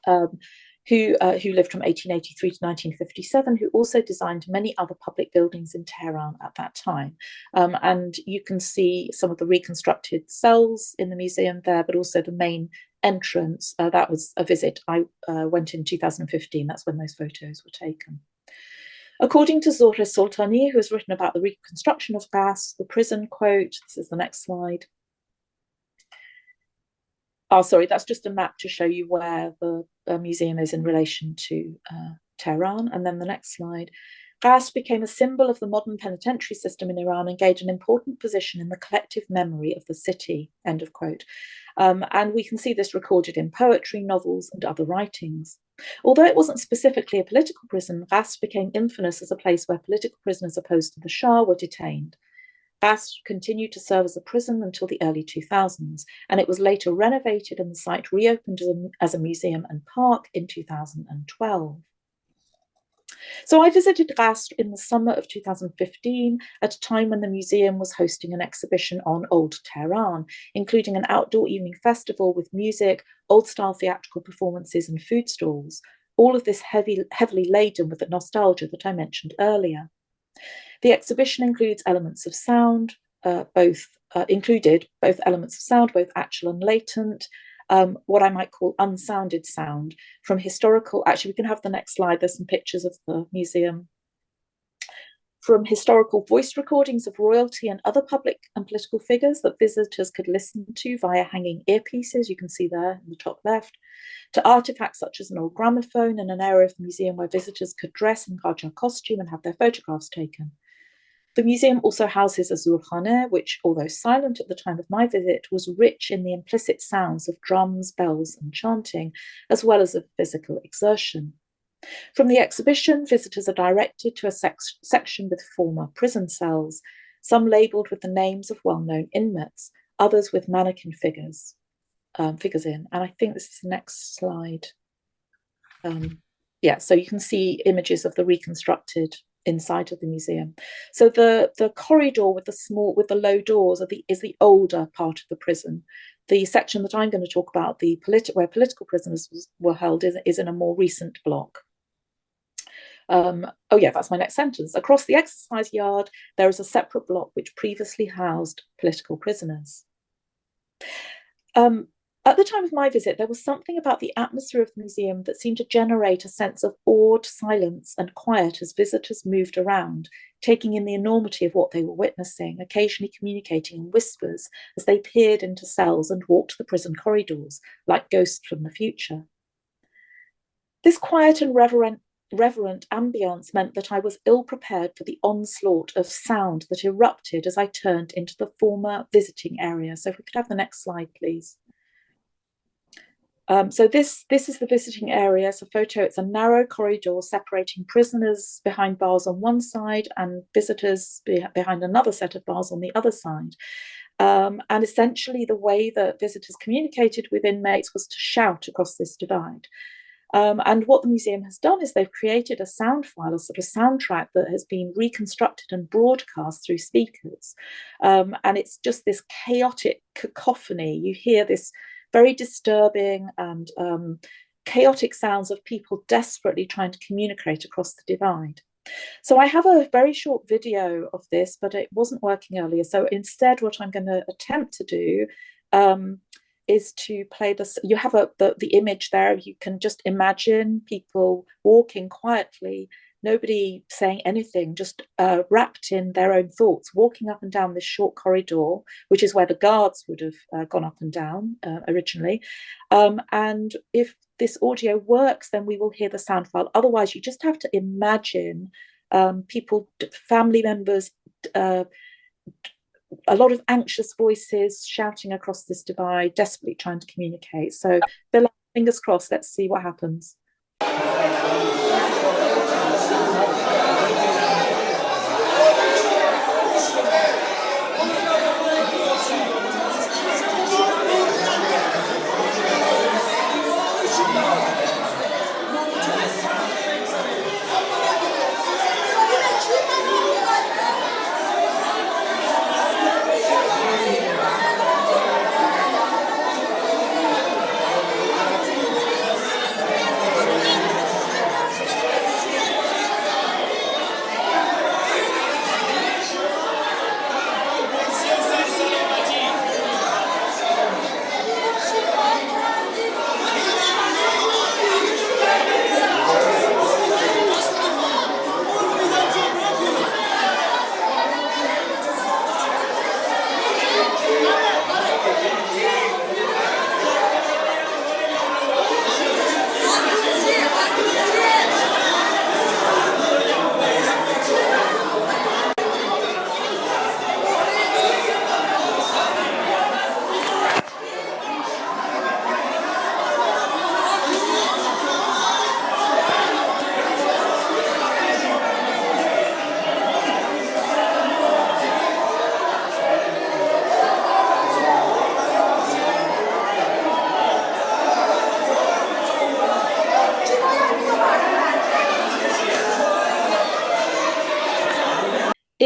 who lived from 1883 to 1957, who also designed many other public buildings in Tehran at that time. And you can see some of the reconstructed cells in the museum there, but also the main entrance. That was a visit I went in 2015. That's when those photos were taken. According to Zohreh Soltani, who has written about the reconstruction of Qasr, the prison, quote, this is the next slide. Oh, sorry, that's just a map to show you where the museum is in relation to Tehran. And then the next slide. Qasr became a symbol of the modern penitentiary system in Iran and gained an important position in the collective memory of the city, end of quote. And we can see this recorded in poetry, novels, and other writings. Although it wasn't specifically a political prison, Qasr became infamous as a place where political prisoners opposed to the Shah were detained. Qasr continued to serve as a prison until the early 2000s, and it was later renovated and the site reopened as a museum and park in 2012. So I visited Qasr in the summer of 2015 at a time when the museum was hosting an exhibition on old Tehran, including an outdoor evening festival with music, old-style theatrical performances and food stalls. All of this heavily laden with the nostalgia that I mentioned earlier. The exhibition includes elements of sound, included both elements of sound, both actual and latent, what I might call unsounded sound from historical. Actually, we can have the next slide. There's some pictures of the museum. From historical voice recordings of royalty and other public and political figures that visitors could listen to via hanging earpieces, you can see there in the top left, to artifacts such as an old gramophone and an area of the museum where visitors could dress in Qajar costume and have their photographs taken. The museum also houses a zurkhane, which, although silent at the time of my visit, was rich in the implicit sounds of drums, bells, and chanting, as well as of physical exertion. From the exhibition, visitors are directed to a section with former prison cells, some labelled with the names of well-known inmates, others with mannequin figures in. And I think this is the next slide. So you can see images of the reconstructed inside of the museum. So the corridor with the low doors is the older part of the prison. The section that I'm going to talk about, where political prisoners were held, is in a more recent block. That's my next sentence. Across the exercise yard, there is a separate block which previously housed political prisoners. At the time of my visit, there was something about the atmosphere of the museum that seemed to generate a sense of awed silence and quiet as visitors moved around, taking in the enormity of what they were witnessing, occasionally communicating in whispers as they peered into cells and walked the prison corridors like ghosts from the future. This quiet and reverent ambience meant that I was ill prepared for the onslaught of sound that erupted as I turned into the former visiting area. So if we could have the next slide, please. So this is the visiting area. It's a photo. It's a narrow corridor separating prisoners behind bars on one side and visitors behind another set of bars on the other side. And essentially the way that visitors communicated with inmates was to shout across this divide. And what the museum has done is they've created a sound file, a sort of soundtrack that has been reconstructed and broadcast through speakers. And it's just this chaotic cacophony. You hear this very disturbing and chaotic sounds of people desperately trying to communicate across the divide. So I have a very short video of this, but it wasn't working earlier. So instead, what I'm going to attempt to do is to play this. You have the image there. You can just imagine people walking quietly, nobody saying anything, just wrapped in their own thoughts, walking up and down this short corridor, which is where the guards would have gone up and down originally. And if this audio works, then we will hear the sound file. Otherwise, you just have to imagine people, family members, a lot of anxious voices shouting across this divide, desperately trying to communicate. So, Bill, fingers crossed, let's see what happens.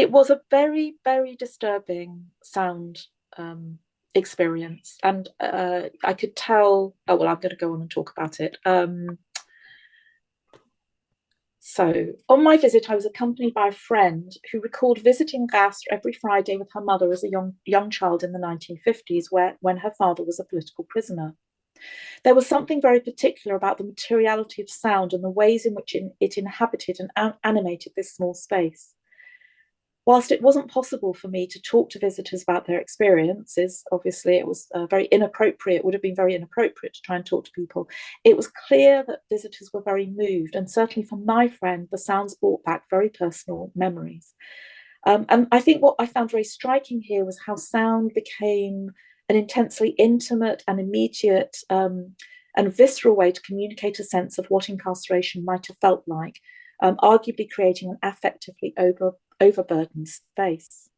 It was a very, very disturbing sound experience. And I could tell, oh, well, I'm going to go on and talk about it. So on my visit, I was accompanied by a friend who recalled visiting Qasr every Friday with her mother as a young child in the 1950s, when her father was a political prisoner. There was something very particular about the materiality of sound and the ways in which it inhabited and animated this small space. Whilst it wasn't possible for me to talk to visitors about their experiences, obviously it was very inappropriate, would have been very inappropriate to try and talk to people. It was clear that visitors were very moved, and certainly for my friend, the sounds brought back very personal memories. And I think what I found very striking here was how sound became an intensely intimate and immediate and visceral way to communicate a sense of what incarceration might have felt like, arguably creating an affectively overburdened space.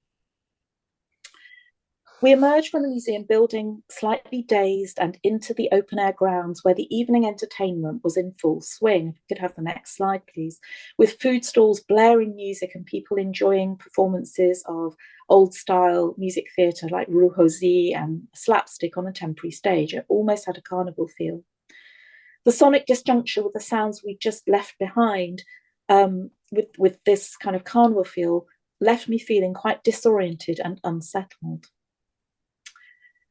We emerged from the museum building slightly dazed and into the open air grounds where the evening entertainment was in full swing. If you could have the next slide, please. With food stalls, blaring music, and people enjoying performances of old style music theatre like Ruhozi and slapstick on a temporary stage. It almost had a carnival feel. The sonic disjuncture with the sounds we just left behind, with this kind of carnival feel, left me feeling quite disoriented and unsettled.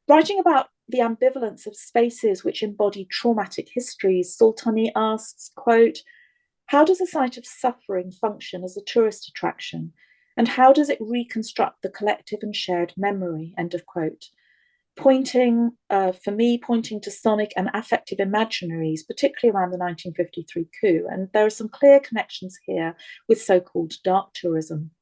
Writing about the ambivalence of spaces which embody traumatic histories, Soltani asks, quote, "How does a site of suffering function as a tourist attraction? And how does it reconstruct the collective and shared memory?" End of quote. Pointing to sonic and affective imaginaries, particularly around the 1953 coup. And there are some clear connections here with so-called dark tourism.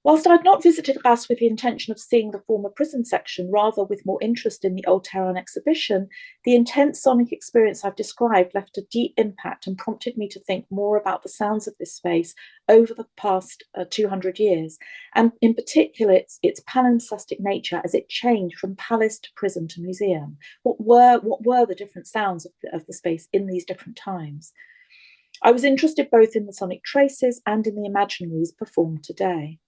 Whilst I'd not visited Qasr with the intention of seeing the former prison section, rather with more interest in the old Tehran exhibition, the intense sonic experience I've described left a deep impact and prompted me to think more about the sounds of this space over the past 200 years, and in particular its palimpsestic nature as it changed from palace to prison to museum. What were the different sounds of the space in these different times? I was interested both in the sonic traces and in the imaginaries performed today.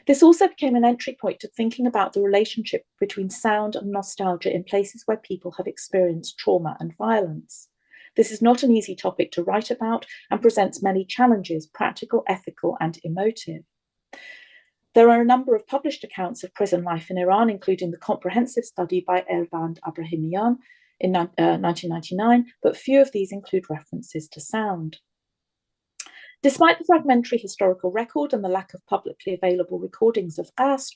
This also became an entry point to thinking about the relationship between sound and nostalgia in places where people have experienced trauma and violence. This is not an easy topic to write about and presents many challenges, practical, ethical, and emotive. There are a number of published accounts of prison life in Iran, including the comprehensive study by Elahé Abrahamian in 1999, but few of these include references to sound. Despite the fragmentary historical record and the lack of publicly available recordings of Qasr,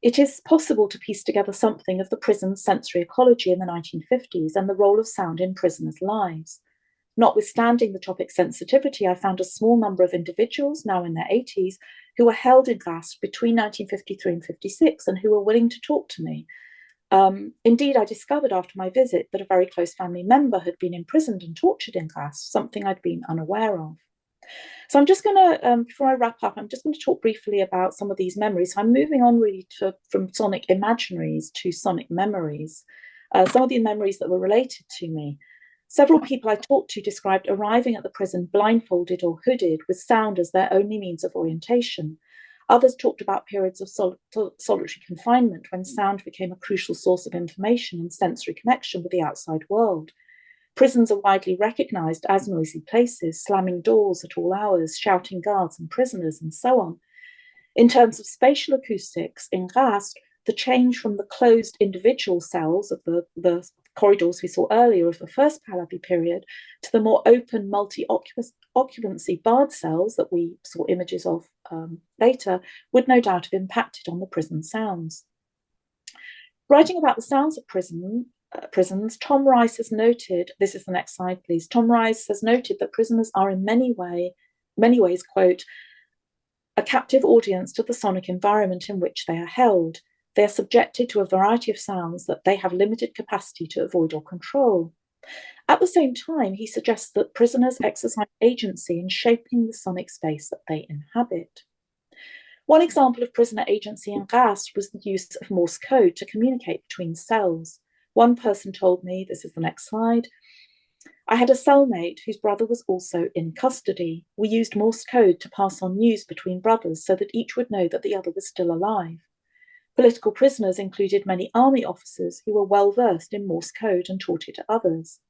it is possible to piece together something of the prison's sensory ecology in the 1950s and the role of sound in prisoners' lives. Notwithstanding the topic's sensitivity, I found a small number of individuals, now in their 80s, who were held in Qasr between 1953 and 56 and who were willing to talk to me. Indeed, I discovered after my visit that a very close family member had been imprisoned and tortured in Qasr, something I'd been unaware of. So I'm just going to, before I wrap up, I'm just going to talk briefly about some of these memories. So I'm moving on really from sonic imaginaries to sonic memories. Some of the memories that were related to me. Several people I talked to described arriving at the prison blindfolded or hooded with sound as their only means of orientation. Others talked about periods of solitary confinement when sound became a crucial source of information and sensory connection with the outside world. Prisons are widely recognised as noisy places, slamming doors at all hours, shouting guards and prisoners, and so on. In terms of spatial acoustics, in Qasr, the change from the closed individual cells of the corridors we saw earlier of the first Pahlavi period to the more open multi-occupancy barred cells that we saw images of later would no doubt have impacted on the prison sounds. Writing about the sounds of prisons, Tom Rice has noted, this is the next slide please, Tom Rice has noted that prisoners are in many ways, quote, a captive audience to the sonic environment in which they are held. They are subjected to a variety of sounds that they have limited capacity to avoid or control. At the same time, he suggests that prisoners exercise agency in shaping the sonic space that they inhabit. One example of prisoner agency in Qasr was the use of Morse code to communicate between cells. One person told me, this is the next slide, I had a cellmate whose brother was also in custody. We used Morse code to pass on news between brothers so that each would know that the other was still alive. Political prisoners included many army officers who were well versed in Morse code and taught it to others.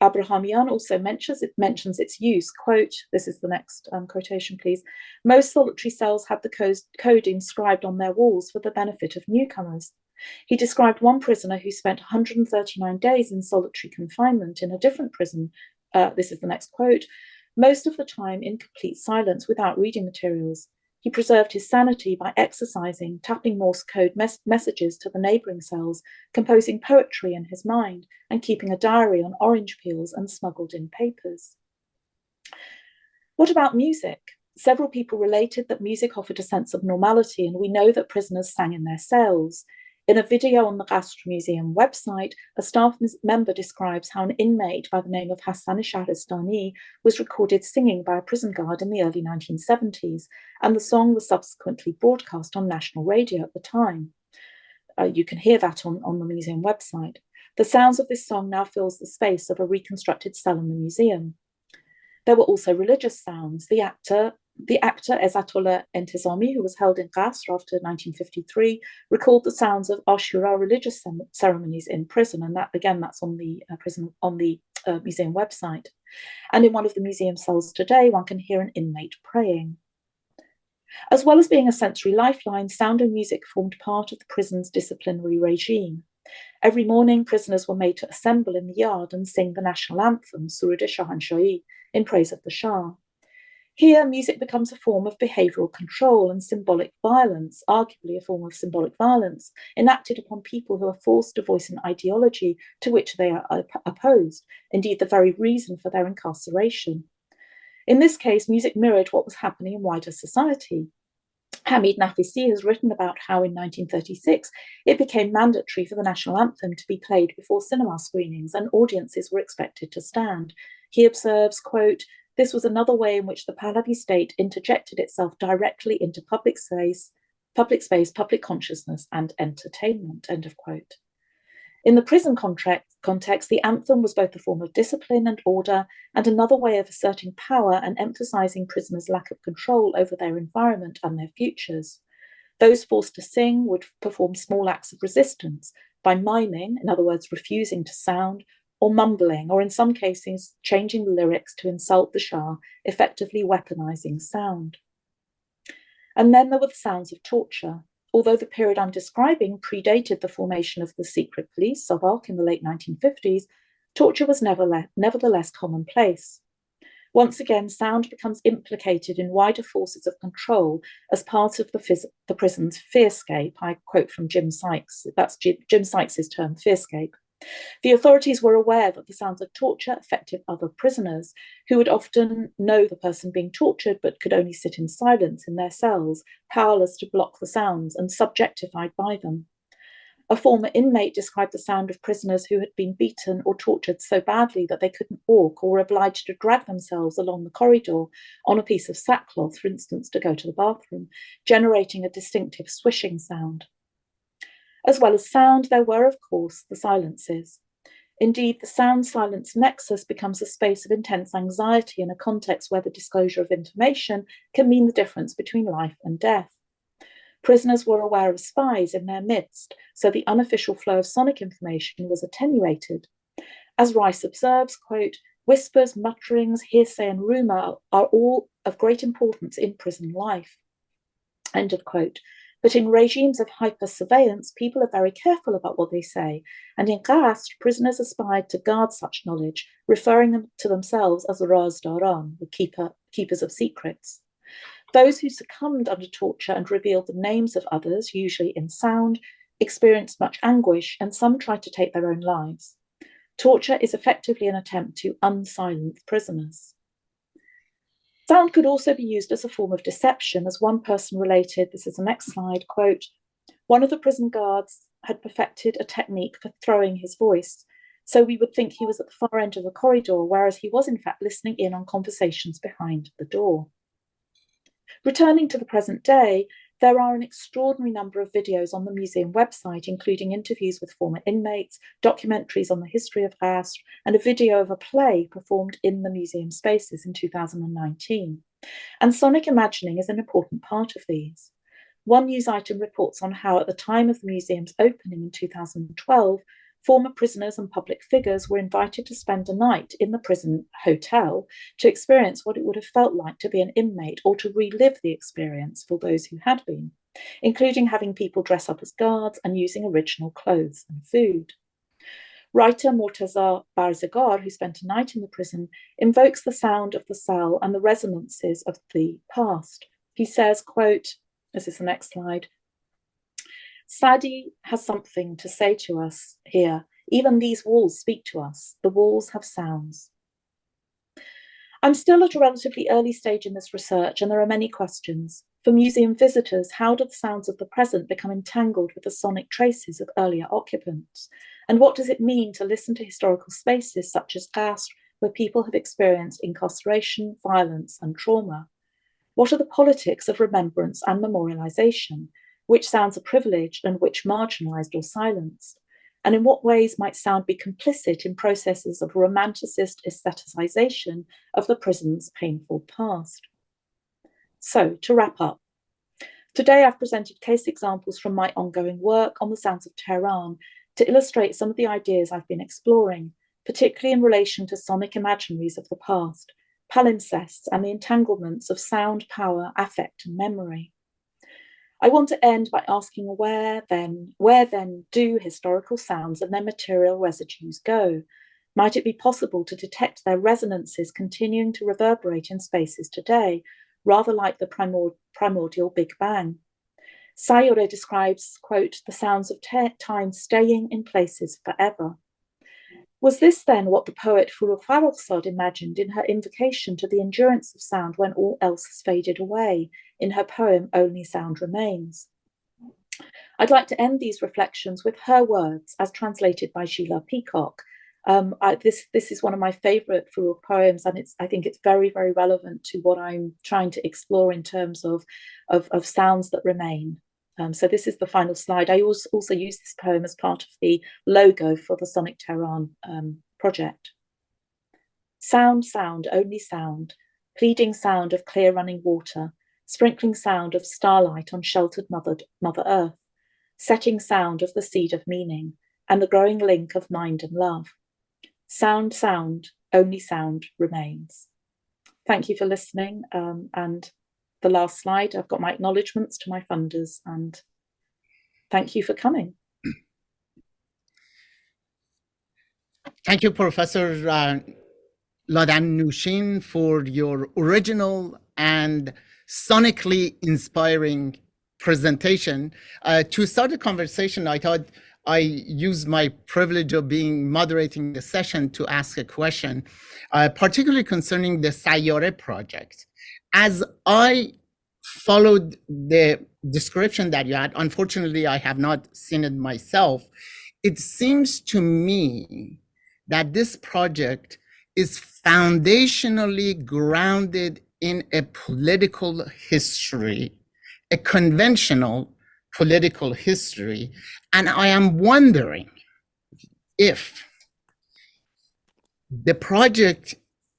Abrahamian also mentions its use, quote, this is the next quotation, please. Most solitary cells had the code inscribed on their walls for the benefit of newcomers. He described one prisoner who spent 139 days in solitary confinement in a different prison. This is the next quote. Most of the time in complete silence without reading materials. He preserved his sanity by exercising, tapping Morse code messages to the neighbouring cells, composing poetry in his mind, and keeping a diary on orange peels and smuggled in papers. What about music? Several people related that music offered a sense of normality, and we know that prisoners sang in their cells. In a video on the Qasr Museum website, a staff member describes how an inmate by the name of Hassan Shahristani was recorded singing by a prison guard in the early 1970s, and the song was subsequently broadcast on national radio at the time. You can hear that on the museum website. The sounds of this song now fills the space of a reconstructed cell in the museum. There were also religious sounds. The actor Ezatollah Entezami, who was held in Qasr after 1953, recalled the sounds of Ashura religious ceremonies in prison, and that's on the museum website. And in one of the museum cells today, one can hear an inmate praying. As well as being a sensory lifeline, sound and music formed part of the prison's disciplinary regime. Every morning, prisoners were made to assemble in the yard and sing the national anthem, Surud Shahanshahi, in praise of the Shah. Here, music becomes a form of behavioural control and symbolic violence, arguably a form of symbolic violence, enacted upon people who are forced to voice an ideology to which they are opposed, indeed the very reason for their incarceration. In this case, music mirrored what was happening in wider society. Hamid Nafisi has written about how in 1936 it became mandatory for the national anthem to be played before cinema screenings and audiences were expected to stand. He observes, quote, this was another way in which the Pahlavi state interjected itself directly into public space, public consciousness, and entertainment, end of quote. In the prison context, the anthem was both a form of discipline and order and another way of asserting power and emphasizing prisoners' lack of control over their environment and their futures. Those forced to sing would perform small acts of resistance by miming, in other words, refusing to sound, or mumbling, or in some cases, changing the lyrics to insult the Shah, effectively weaponizing sound. And then there were the sounds of torture. Although the period I'm describing predated the formation of the secret police, somatic, in the late 1950s, torture was nevertheless commonplace. Once again, sound becomes implicated in wider forces of control as part of the prison's fearscape. I quote from Jim Sykes, that's Jim Sykes' term, fearscape. The authorities were aware that the sounds of torture affected other prisoners, who would often know the person being tortured but could only sit in silence in their cells, powerless to block the sounds and subjectified by them. A former inmate described the sound of prisoners who had been beaten or tortured so badly that they couldn't walk or were obliged to drag themselves along the corridor on a piece of sackcloth, for instance, to go to the bathroom, generating a distinctive swishing sound. As well as sound, there were, of course, the silences. Indeed, the sound-silence nexus becomes a space of intense anxiety in a context where the disclosure of information can mean the difference between life and death. Prisoners were aware of spies in their midst, so the unofficial flow of sonic information was attenuated. As Rice observes, quote, whispers, mutterings, hearsay, and rumour are all of great importance in prison life, end of quote. But in regimes of hyper-surveillance, people are very careful about what they say, and in Qasr, prisoners aspired to guard such knowledge, referring them to themselves as razdaran, the keepers of secrets. Those who succumbed under torture and revealed the names of others, usually in sound, experienced much anguish, and some tried to take their own lives. Torture is effectively an attempt to unsilence prisoners. Sound could also be used as a form of deception, as one person related, this is the next slide, quote, one of the prison guards had perfected a technique for throwing his voice, so we would think he was at the far end of the corridor, whereas he was in fact listening in on conversations behind the door. Returning to the present day, There are an extraordinary number of videos on the museum website, including interviews with former inmates, documentaries on the history of Qasr, and a video of a play performed in the museum spaces in 2019. And sonic imagining is an important part of these. One news item reports on how, at the time of the museum's opening in 2012, former prisoners and public figures were invited to spend a night in the prison hotel to experience what it would have felt like to be an inmate, or to relive the experience for those who had been, including having people dress up as guards and using original clothes and food. Writer Mortaza Barzagar, who spent a night in the prison, invokes the sound of the cell and the resonances of the past. He says, quote, this is the next slide, "Sadi has something to say to us here. Even these walls speak to us. The walls have sounds." I'm still at a relatively early stage in this research, and there are many questions. For museum visitors, how do the sounds of the present become entangled with the sonic traces of earlier occupants? And what does it mean to listen to historical spaces such as Qasr, where people have experienced incarceration, violence, and trauma? What are the politics of remembrance and memorialization? Which sounds are privileged and which marginalized or silenced? And in what ways might sound be complicit in processes of romanticist aestheticization of the prison's painful past? So, to wrap up, today I've presented case examples from my ongoing work on the sounds of Tehran to illustrate some of the ideas I've been exploring, particularly in relation to sonic imaginaries of the past, palimpsests, and the entanglements of sound, power, affect, and memory. I want to end by asking where then do historical sounds and their material residues go? Might it be possible to detect their resonances continuing to reverberate in spaces today, rather like the primordial Big Bang? Sayyareh describes, quote, the sounds of time staying in places forever. Was this then what the poet Farrokhzad imagined in her invocation to the endurance of sound when all else has faded away, in her poem Only Sound Remains? I'd like to end these reflections with her words as translated by Sheila Peacock. This is one of my favorite Farrokh poems, and I think it's very, very relevant to what I'm trying to explore in terms of sounds that remain. So this is the final slide. I also use this poem as part of the logo for the Sonic Tehran project. Sound, sound, only sound, pleading sound of clear running water, sprinkling sound of starlight on sheltered Mother Earth, setting sound of the seed of meaning, and the growing link of mind and love. Sound, sound, only sound remains. Thank you for listening, and the last slide, I've got my acknowledgements to my funders, and thank you for coming. Thank you, Professor Laudan Nooshin, for your original and sonically inspiring presentation. To start the conversation, I thought I use my privilege of moderating the session to ask a question, particularly concerning the Sayyareh project. As I followed the description that you had, unfortunately, I have not seen it myself. It seems to me that this project is foundationally grounded in a political history, a conventional political history. And I am wondering if the project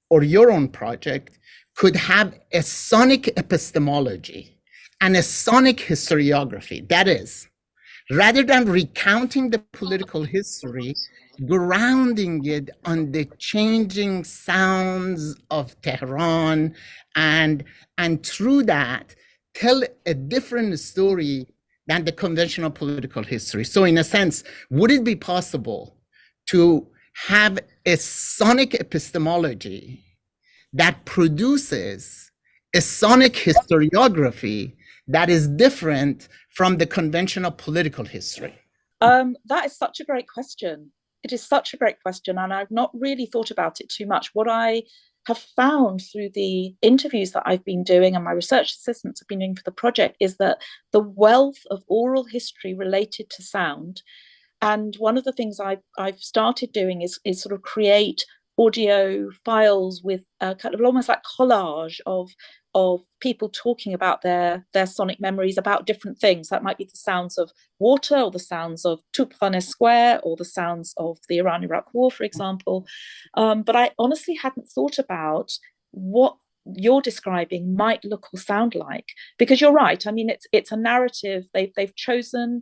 or your own project could have a sonic epistemology and a sonic historiography. That is, rather than recounting the political history, grounding it on the changing sounds of Tehran, and through that, tell a different story than the conventional political history. So in a sense, would it be possible to have a sonic epistemology that produces a sonic historiography that is different from the conventional political history? That is such a great question. It is such a great question, and I've not really thought about it too much. What I have found through the interviews that I've been doing and my research assistants have been doing for the project is that the wealth of oral history related to sound, and one of the things I've started doing is sort of create audio files with kind of almost like collage of of people talking about their sonic memories about different things. That might be the sounds of water, or the sounds of Toupane Square, or the sounds of the Iran-Iraq War, for example. But I honestly hadn't thought about what you're describing might look or sound like, because you're right. I mean, it's a narrative they've chosen.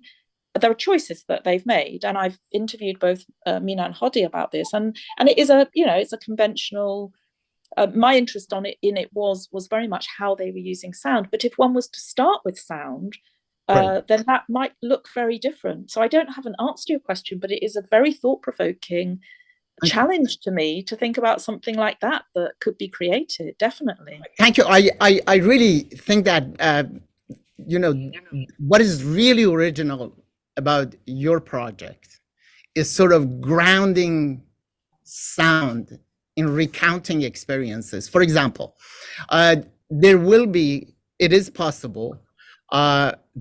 There are choices that they've made, and I've interviewed both Mina and Hadi about this, and it is it's a conventional. My interest in it was very much how they were using sound. But if one was to start with sound, then that might look very different. So I don't have an answer to your question, but it is a very thought-provoking challenge to me to think about something like that could be created. Definitely. Thank you. I really think that what is really original about your project is sort of grounding sound in recounting experiences. For example, it is possible,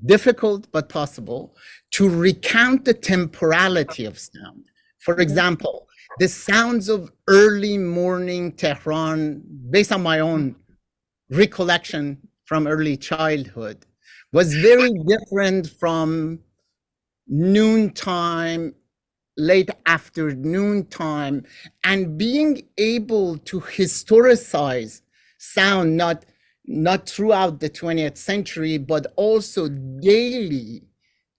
difficult but possible, to recount the temporality of sound. For example, the sounds of early morning Tehran, based on my own recollection from early childhood, was very different from noontime, late afternoon time, and being able to historicize sound, not throughout the 20th century, but also daily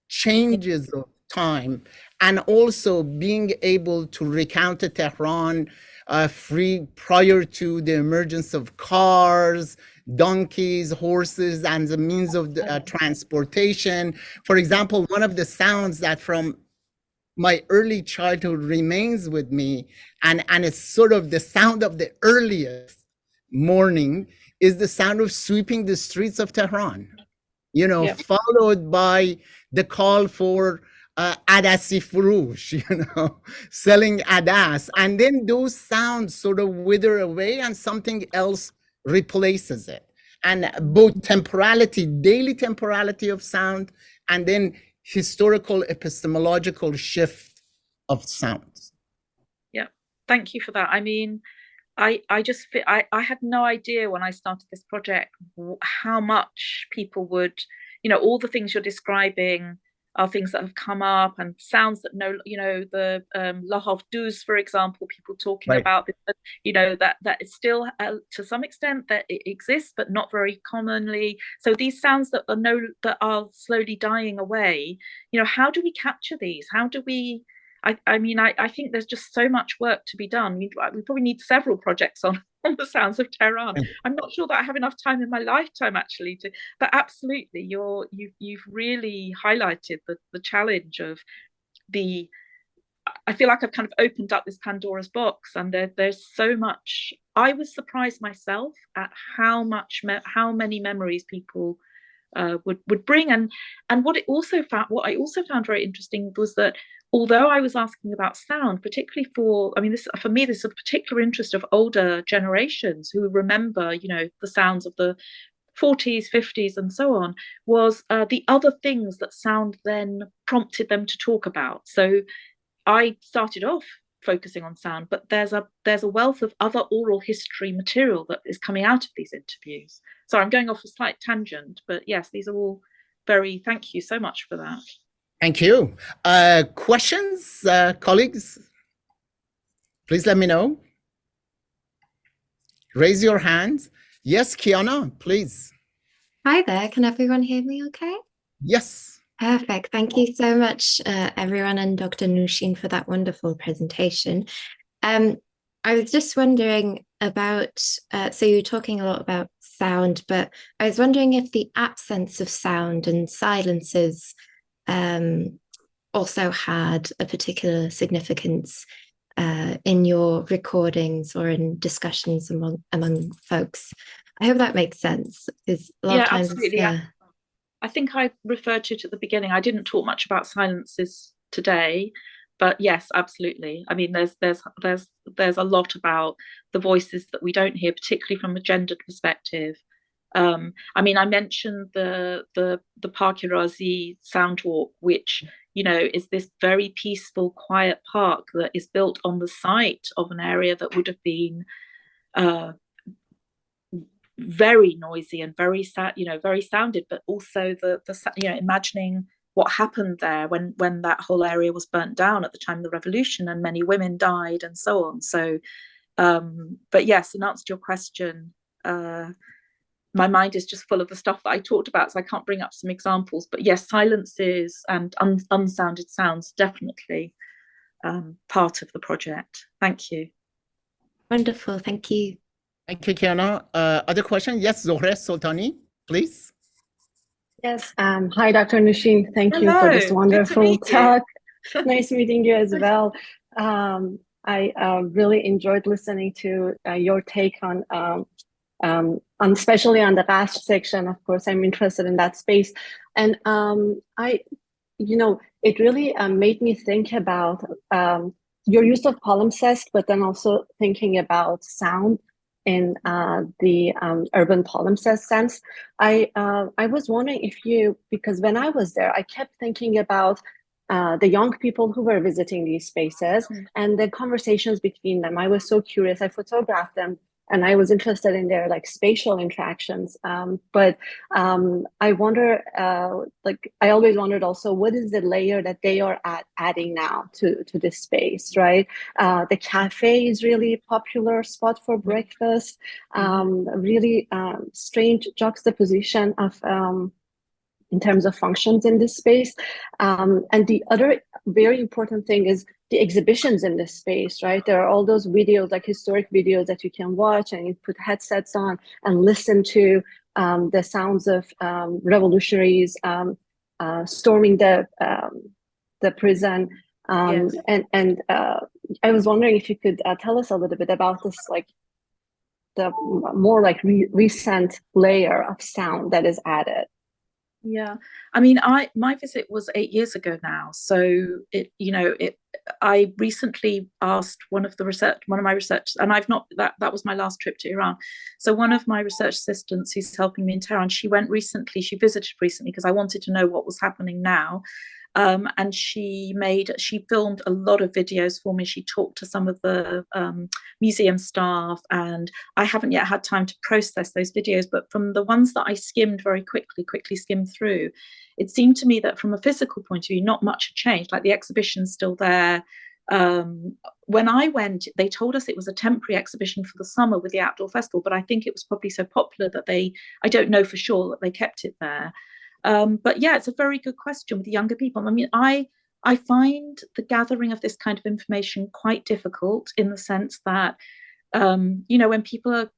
changes of time, and also being able to recount the Tehran prior to the emergence of cars, donkeys, horses, and the means of transportation. For example, one of the sounds that from my early childhood remains with me, and it's sort of the sound of the earliest morning, is the sound of sweeping the streets of Tehran, followed by the call for adasi furush, selling adas. And then those sounds sort of wither away and something else replaces it. And both temporality, daily temporality of sound, and then historical epistemological shift of sounds. Yeah, thank you for that. I mean, I had no idea when I started this project how much people would, all the things you're describing are things that have come up, and sounds that the Lahov Duz, for example, people talking about this, that it's still to some extent that it exists, but not very commonly. So these sounds that are slowly dying away, how do we capture these? How do we? I think there's just so much work to be done. We probably need several projects on the sounds of Tehran. I'm not sure that I have enough time in my lifetime actually but absolutely, you've really highlighted the challenge of I feel like I've kind of opened up this Pandora's box, and there's so much. I was surprised myself at how many memories people would bring, and what I also found very interesting was that although I was asking about sound, particularly for me, this is a particular interest of older generations who remember, the sounds of the 40s, 50s, and so on, was the other things that sound then prompted them to talk about. So I started off focusing on sound, but there's a wealth of other oral history material that is coming out of these interviews. So I'm going off a slight tangent, but yes, these are all thank you so much for that. Thank you. Questions, colleagues? Please let me know. Raise your hands. Yes, Kiana, please. Hi there. Can everyone hear me okay? Yes. Perfect. Thank you so much, everyone, and Dr. Nooshin for that wonderful presentation. I was just wondering about, so you were talking a lot about sound, but I was wondering if the absence of sound and silences also had a particular significance in your recordings or in discussions among folks. I hope that makes sense, because a lot of times, absolutely. I think I referred to it at the beginning. I didn't talk much about silences today, but yes, absolutely. I mean, there's a lot about the voices that we don't hear, particularly from a gendered perspective. I mentioned the Park Razi soundwalk, which is this very peaceful, quiet park that is built on the site of an area that would have been very noisy and very very sounded, but also the imagining what happened there when that whole area was burnt down at the time of the revolution and many women died and so on. So but yes, in answer to your question, my mind is just full of the stuff that I talked about, so I can't bring up some examples. But yes, silences and unsounded sounds definitely part of the project. Thank you. Wonderful, thank you. Thank you, Kiana. Other question? Yes, Zohre Sultani, please. Yes. Hi, Dr. Nooshin. Thank you for this wonderful talk. Nice meeting you as well. I really enjoyed listening to your take on especially on the Qasr section. Of course, I'm interested in that space, and it really made me think about your use of palimpsest, but then also thinking about sound in the urban palimpsest sense. I was wondering if because when I was there, I kept thinking about the young people who were visiting these spaces and the conversations between them. I was so curious. I photographed them and I was interested in their spatial interactions. But I wonder, I always wondered also, what is the layer that they are adding now to this space, right? The cafe is really a popular spot for breakfast. Really strange juxtaposition of in terms of functions in this space. And the other very important thing is the exhibitions in this space, right? There are all those videos, historic videos that you can watch and you put headsets on and listen to the sounds of revolutionaries storming the prison. Yes. And I was wondering if you could tell us a little bit about this, the more recent layer of sound that is added. Yeah, I mean, my visit was 8 years ago now, so I recently asked one of my research, and that was my last trip to Iran. So one of my research assistants who's helping me in Tehran, she visited recently because I wanted to know what was happening now. And she filmed a lot of videos for me. She talked to some of the museum staff, and I haven't yet had time to process those videos, but from the ones that I skimmed very quickly skimmed through, it seemed to me that from a physical point of view, not much had changed. The exhibition's still there. When I went, they told us it was a temporary exhibition for the summer with the outdoor festival, but I think it was probably so popular that I don't know for sure that they kept it there. But yeah, it's a very good question with the younger people. I mean, I find the gathering of this kind of information quite difficult in the sense that, when people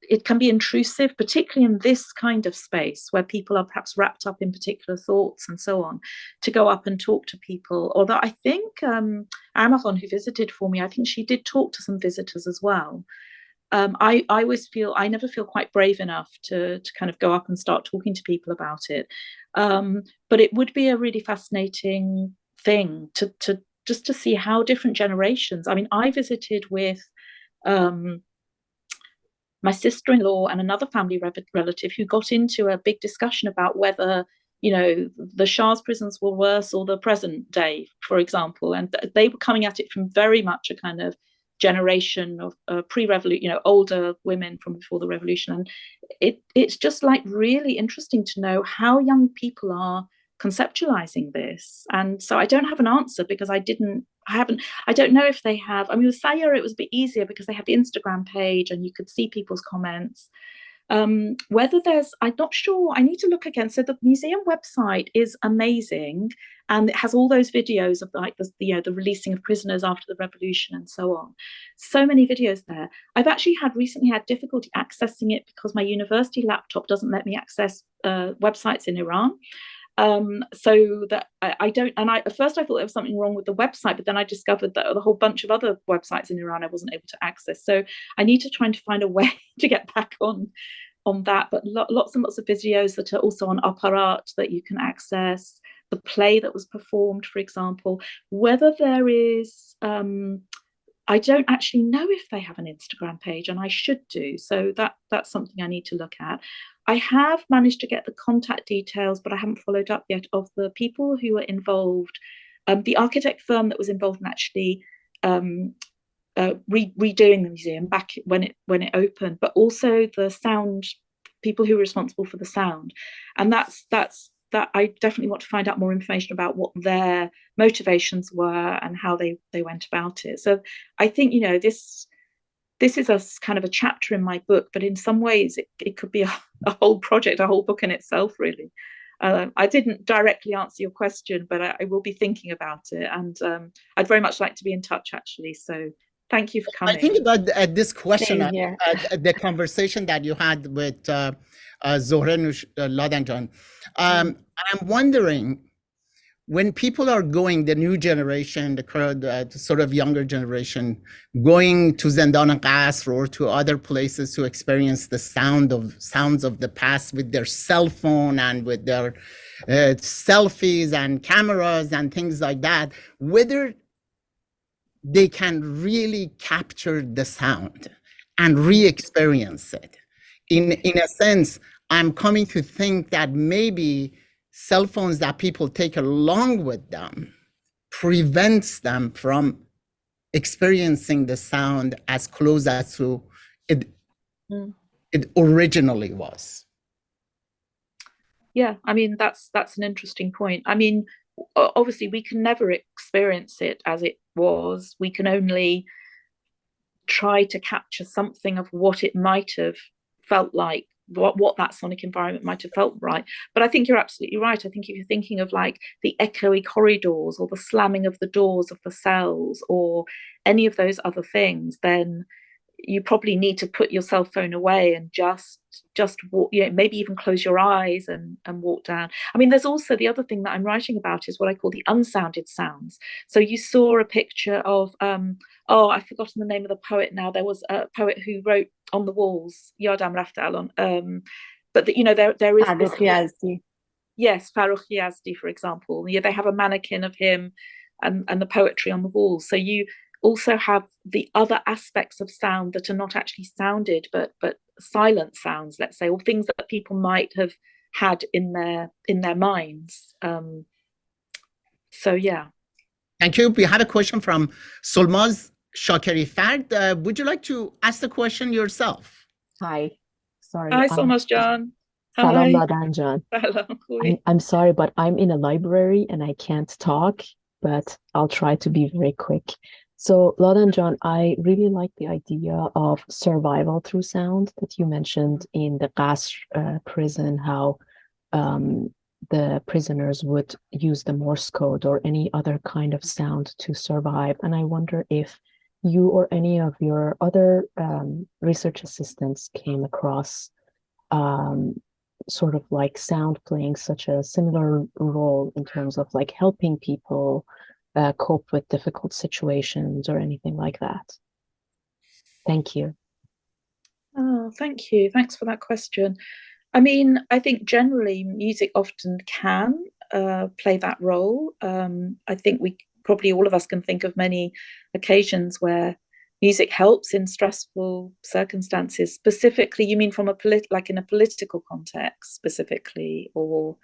it can be intrusive, particularly in this kind of space where people are perhaps wrapped up in particular thoughts and so on, to go up and talk to people. Although I think Amaron, who visited for me, I think she did talk to some visitors as well. I never feel quite brave enough to kind of go up and start talking to people about it. But it would be a really fascinating thing to just to see how different generations. I mean, I visited with my sister-in-law and another family relative who got into a big discussion about whether the Shah's prisons were worse or the present day, for example, and they were coming at it from very much a kind of generation of pre-revolution, older women from before the revolution, and it's just really interesting to know how young people are conceptualizing this. And so I don't have an answer because I don't know if they have. I mean, with Sayyareh it was a bit easier because they had the Instagram page and you could see people's comments. Whether I'm not sure. I need to look again. So the museum website is amazing, and it has all those videos of the releasing of prisoners after the revolution and so on. So many videos there. I've actually recently had difficulty accessing it because my university laptop doesn't let me access websites in Iran. So that I don't, and at first I thought there was something wrong with the website, but then I discovered that a whole bunch of other websites in Iran I wasn't able to access. So I need to try and find a way to get back on that. But lots and lots of videos that are also on Apparat that you can access. The play that was performed, for example. Whether there is, I don't actually know if they have an Instagram page, and I should do. So that's something I need to look at. I have managed to get the contact details, but I haven't followed up yet, of the people who were involved. The architect firm that was involved in actually redoing the museum back when it opened, but also the sound people who were responsible for the sound, and that I definitely want to find out more information about what their motivations were and how they went about it. So I think, you know, this is a kind of a chapter in my book, but in some ways it could be a whole project, a whole book in itself, really. I didn't directly answer your question, but I will be thinking about it, and I'd very much like to be in touch, actually. So thank you for coming. I think about this question, Same here. the conversation that you had with Zohre Laudan. I'm wondering, when people are going, the new generation, the sort of younger generation, going to Zindan and Qasr or to other places to experience the sounds of the past with their cell phone and with their selfies and cameras and things like that, whether they can really capture the sound and re-experience it. In a sense, I'm coming to think that maybe cell phones that people take along with them prevents them from experiencing the sound as close as to it originally was. Yeah, I mean, that's an interesting point. I mean, obviously we can never experience it as it was. We can only try to capture something of what it might have felt like, what that sonic environment might have felt right. But I think you're absolutely right. I think if you're thinking of like the echoey corridors or the slamming of the doors of the cells or any of those other things, then you probably need to put your cell phone away and just walk, you know, maybe even close your eyes and walk down. I mean, there's also the other thing that I'm writing about is what I call the unsounded sounds. So you saw a picture of I've forgotten the name of the poet now. There was a poet who wrote on the walls, Yadam Raft Alon. But the, you know, there is this, yes, Farrokh Yazdi, for example. Yeah, they have a mannequin of him and the poetry on the walls. So you also have the other aspects of sound that are not actually sounded, but silent sounds, let's say, or things that people might have had in their minds. So yeah. Thank you. We have a question from Solmaz Shakeri Fard. Would you like to ask the question yourself? Hi. Sorry. Hi, Solmaz Jan. Salam Laudan Jan. I'm sorry, but I'm in a library and I can't talk, but I'll try to be very quick. So Laudan Jan, I really like the idea of survival through sound that you mentioned in the Qasr prison, how the prisoners would use the Morse code or any other kind of sound to survive. And I wonder if you or any of your other research assistants came across sort of like sound playing such a similar role in terms of like helping people cope with difficult situations or anything like that. Thank you. Oh, thank you. Thanks for that question. I mean, I think generally music often can play that role. I think we probably all of us can think of many occasions where music helps in stressful circumstances. Specifically, you mean from a like in a political context specifically, or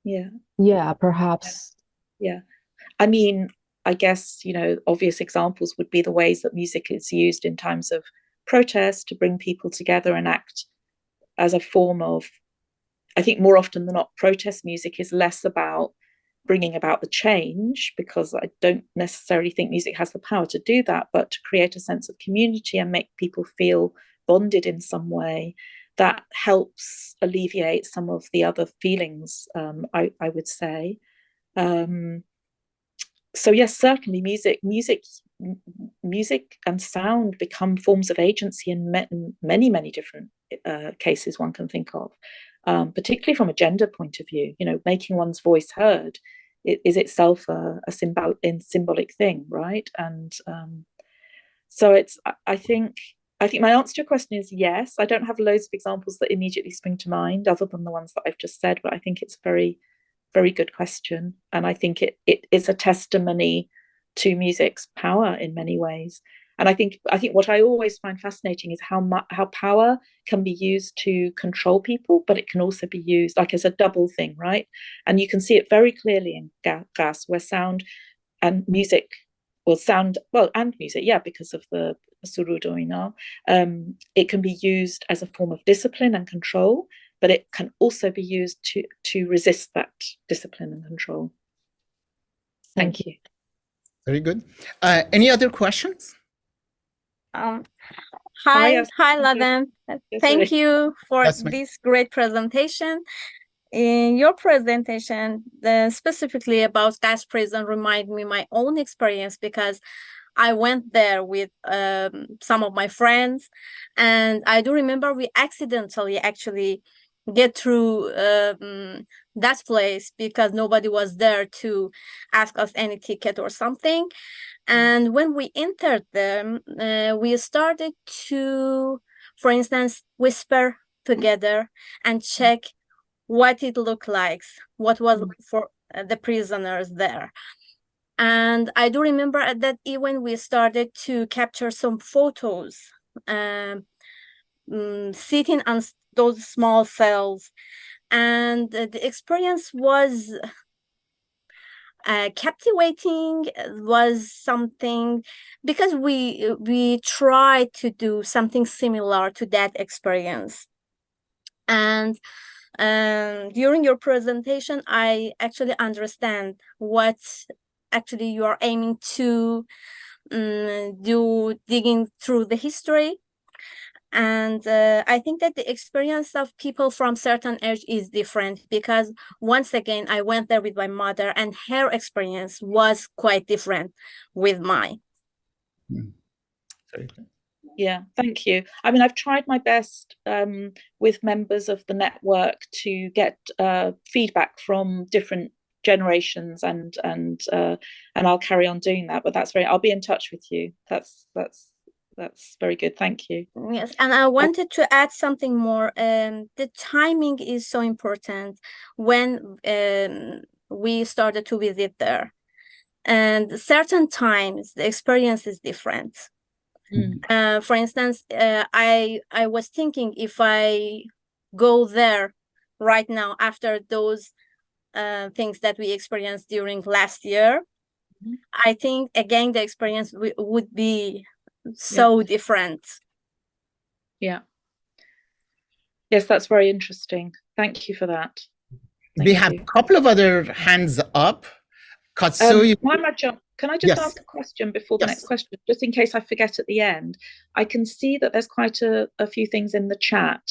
yeah, perhaps. Yeah, I mean, I guess, you know, obvious examples would be the ways that music is used in times of protest to bring people together and act as a form of, I think more often than not, protest music is less about bringing about the change, because I don't necessarily think music has the power to do that, but to create a sense of community and make people feel bonded in some way that helps alleviate some of the other feelings, I would say. So yes, certainly music and sound become forms of agency in many different cases one can think of, particularly from a gender point of view. You know, making one's voice heard is itself a symbolic thing, right? And so it's, I think my answer to your question is yes. I don't have loads of examples that immediately spring to mind other than the ones that I've just said, but I think it's a very good question, and I think it is a testimony to music's power in many ways. And I think what I always find fascinating is how power can be used to control people, but it can also be used like as a double thing, right? And you can see it very clearly in Qasr, where sound and music well, sound, well, and music, yeah, because of the surud or iná. It can be used as a form of discipline and control, but it can also be used to resist that discipline and control. Thank you. Very good. Any other questions? Hi, Laudan. Thank you for this great presentation. In your presentation, specifically about Qasr prison, remind me my own experience, because I went there with some of my friends, and I do remember we accidentally actually get through that place because nobody was there to ask us any ticket or something. And when we entered them, we started to, for instance, whisper together and check what it looked like, what was for the prisoners there. And I do remember at that event, we started to capture some photos, sitting on those small cells. And the experience was captivating, was something, because we tried to do something similar to that experience. And during your presentation, I actually understand what actually you are aiming to do, digging through the history. And I think that the experience of people from certain age is different, because once again, I went there with my mother and her experience was quite different with mine. Yeah, thank you. I mean, I've tried my best with members of the network to get feedback from different generations, and I'll carry on doing that. But I'll be in touch with you. That's very good. Thank you. Yes, and I wanted to add something more. The timing is so important when we started to visit there, and certain times the experience is different. For instance, I was thinking, if I go there right now after those things that we experienced during last year, I think again the experience would be so different. Yeah. Yes, that's very interesting. Thank you for that. We have a couple of other hands up. Qasr, can I just ask a question before the next question, just in case I forget at the end? I can see that there's quite a few things in the chat,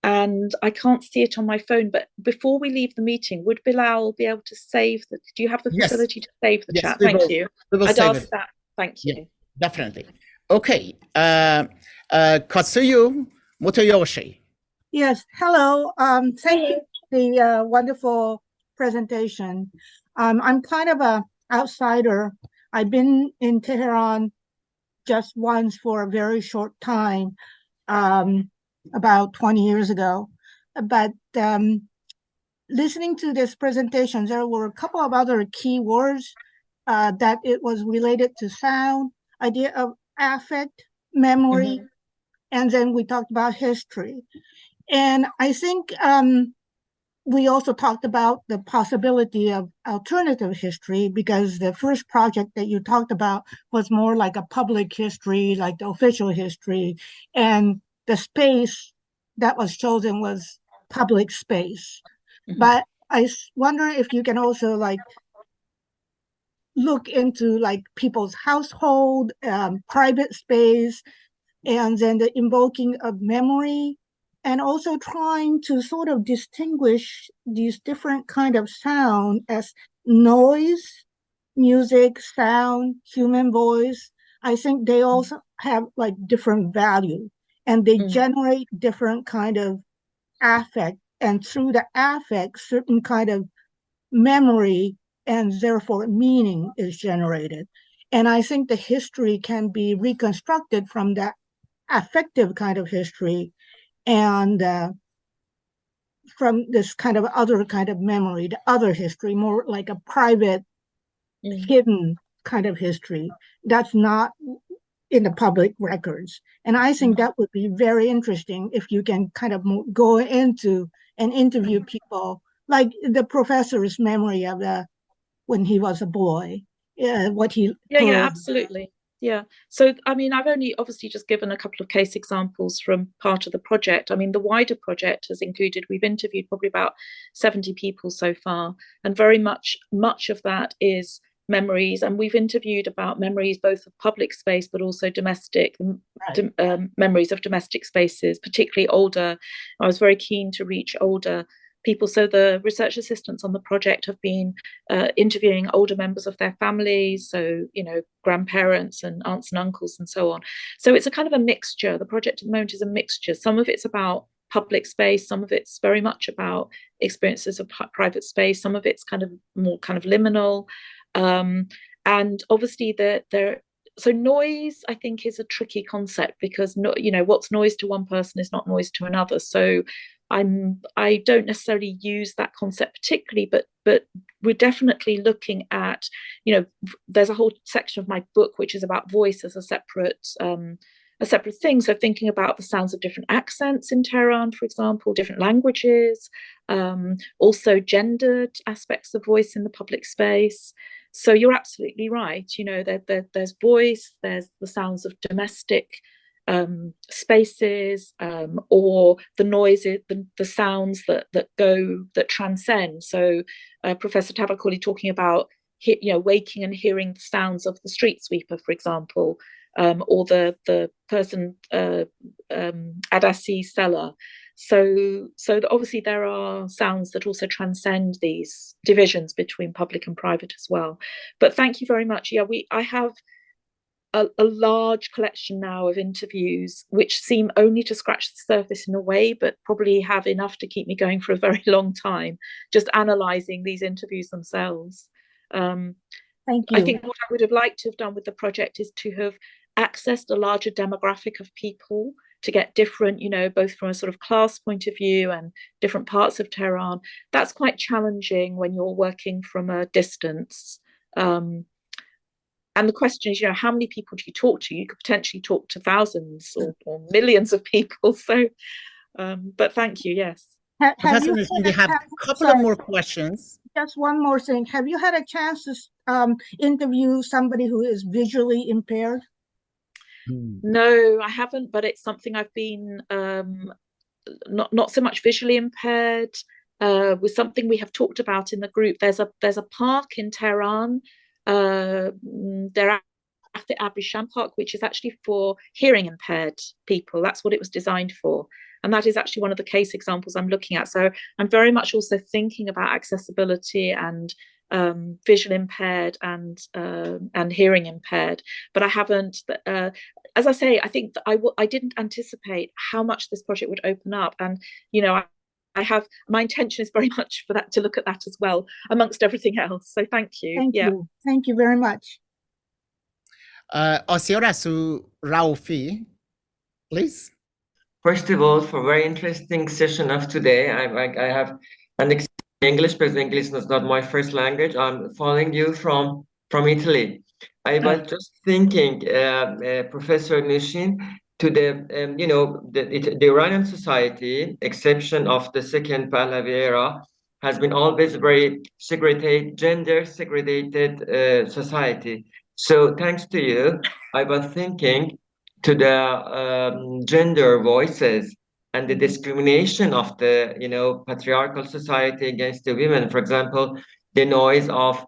and I can't see it on my phone. But before we leave the meeting, would Bilal be able to save the? Do you have the facility to save the chat? Thank you. I'd ask that. Thank you. Yeah, definitely. Okay. Qasr Motoyoshi. Yes. Hello. Thank you for the wonderful presentation. I'm kind of an outsider. I've been in Tehran just once for a very short time, about 20 years ago. But listening to this presentation, there were a couple of other key words that it was related to sound, idea of affect, memory, and then we talked about history. And I think we also talked about the possibility of alternative history, because the first project that you talked about was more like a public history, like the official history, and the space that was chosen was public space. But I wonder if you can also look into people's household, private space, and then the invoking of memory, and also trying to sort of distinguish these different kind of sound as noise, music, sound, human voice. I think they also have different value, and they generate different kind of affect, and through the affect, certain kind of memory and therefore meaning is generated. And I think the history can be reconstructed from that affective kind of history, and from this kind of other kind of memory, the other history, more like a private, hidden kind of history that's not in the public records. And I think that would be very interesting if you can kind of go into and interview people, like the professor's memory of when he was a boy, what he yeah, absolutely. Yeah. So, I mean, I've only obviously just given a couple of case examples from part of the project. I mean, the wider project has included, we've interviewed probably about 70 people so far, and very much of that is memories. And we've interviewed about memories both of public space, but also domestic, memories of domestic spaces, particularly older. I was very keen to reach older people. So the research assistants on the project have been interviewing older members of their families, so, you know, grandparents and aunts and uncles and so on. So it's a kind of a mixture. The project at the moment is a mixture. Some of it's about public space, some of it's very much about experiences of private space, some of it's kind of more kind of liminal. And obviously so noise, I think, is a tricky concept because, you know, what's noise to one person is not noise to another. So I don't necessarily use that concept particularly, but we're definitely looking at, you know, there's a whole section of my book which is about voice as a separate thing. So thinking about the sounds of different accents in Tehran, for example, different languages, also gendered aspects of voice in the public space. So you're absolutely right. You know, there's voice, there's the sounds of domestic spaces, or the noises, the sounds that transcend. So Professor Tabakoli talking about, you know, waking and hearing the sounds of the street sweeper, for example, or the person Adasi seller. So obviously there are sounds that also transcend these divisions between public and private as well. But thank you very much. Yeah, I have a large collection now of interviews which seem only to scratch the surface in a way, but probably have enough to keep me going for a very long time, just analysing these interviews themselves. Thank you. I think what I would have liked to have done with the project is to have accessed a larger demographic of people, to get different, you know, both from a sort of class point of view and different parts of Tehran. That's quite challenging when you're working from a distance. And the question is, you know, how many people do you talk to? You could potentially talk to thousands or millions of people. So, but thank you. Yes. Professor Nooshin, we have a couple of more questions. Just one more thing. Have you had a chance to interview somebody who is visually impaired? No, I haven't, but it's something I've been not so much visually impaired. With something we have talked about in the group. There's a park in Tehran, the Abrisham Park, which is actually for hearing impaired people. That's what it was designed for. And that is actually one of the case examples I'm looking at. So I'm very much also thinking about accessibility and visual impaired and hearing impaired. But I haven't, as I say, I think that I didn't anticipate how much this project would open up. And, you know, my intention is very much for that, to look at that as well, amongst everything else. So thank you. Thank you. Thank you very much. Azar Nafisi, please. First of all, for a very interesting session of today, I have an English, because English is not my first language. I'm following you from Italy. I was just thinking, Professor Nooshin, to the you know, the Iranian society, exception of the second Pahlavi era, has been always very segregated, gender segregated society. So thanks to you, I was thinking to the gender voices and the discrimination of the, you know, patriarchal society against the women. For example, the noise of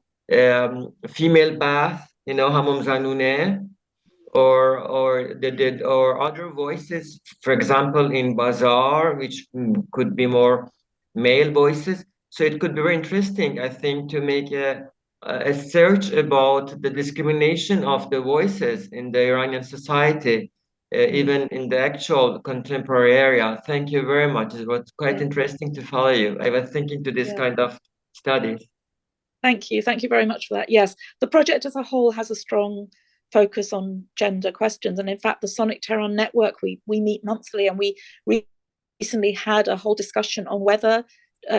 female bath, you know, hamam zanune, or other voices, for example, in bazaar, which could be more male voices. So it could be very interesting, I think, to make a search about the discrimination of the voices in the Iranian society, even in the actual contemporary area. Thank you very much. It was quite interesting to follow you. I was thinking to this kind of studies. Thank you. Thank you very much for that. Yes, the project as a whole has a strong focus on gender questions. And in fact, the Sonic Tehran Network, we meet monthly, and we recently had a whole discussion on whether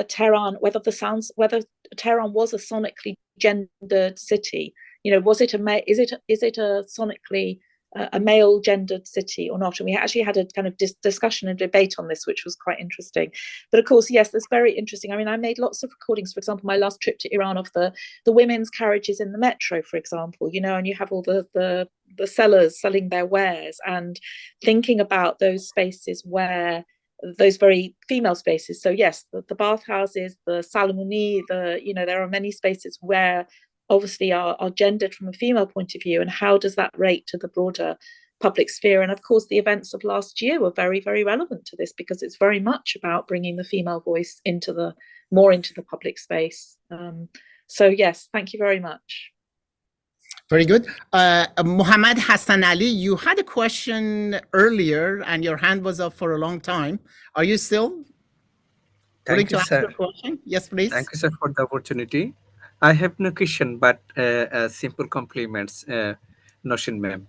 Tehran was a sonically gendered city. You know, is it a sonically a male gendered city or not. And we actually had a kind of discussion and debate on this, which was quite interesting. But of course, yes, that's very interesting. I mean, I made lots of recordings, for example, my last trip to Iran, of the women's carriages in the metro, for example, you know, and you have all the sellers selling their wares, and thinking about those spaces where those very female spaces. So yes, the bathhouses, the salomuni, you know, there are many spaces where obviously are gendered from a female point of view, and how does that relate to the broader public sphere? And of course, the events of last year were very, very relevant to this, because it's very much about bringing the female voice more into the public space. So yes, thank you very much. Very good. Mohammad Hassan Ali, you had a question earlier and your hand was up for a long time. Are you still willing to answer the question? Yes, please. Thank you, sir, for the opportunity. I have no question, but simple compliments, Nooshin ma'am.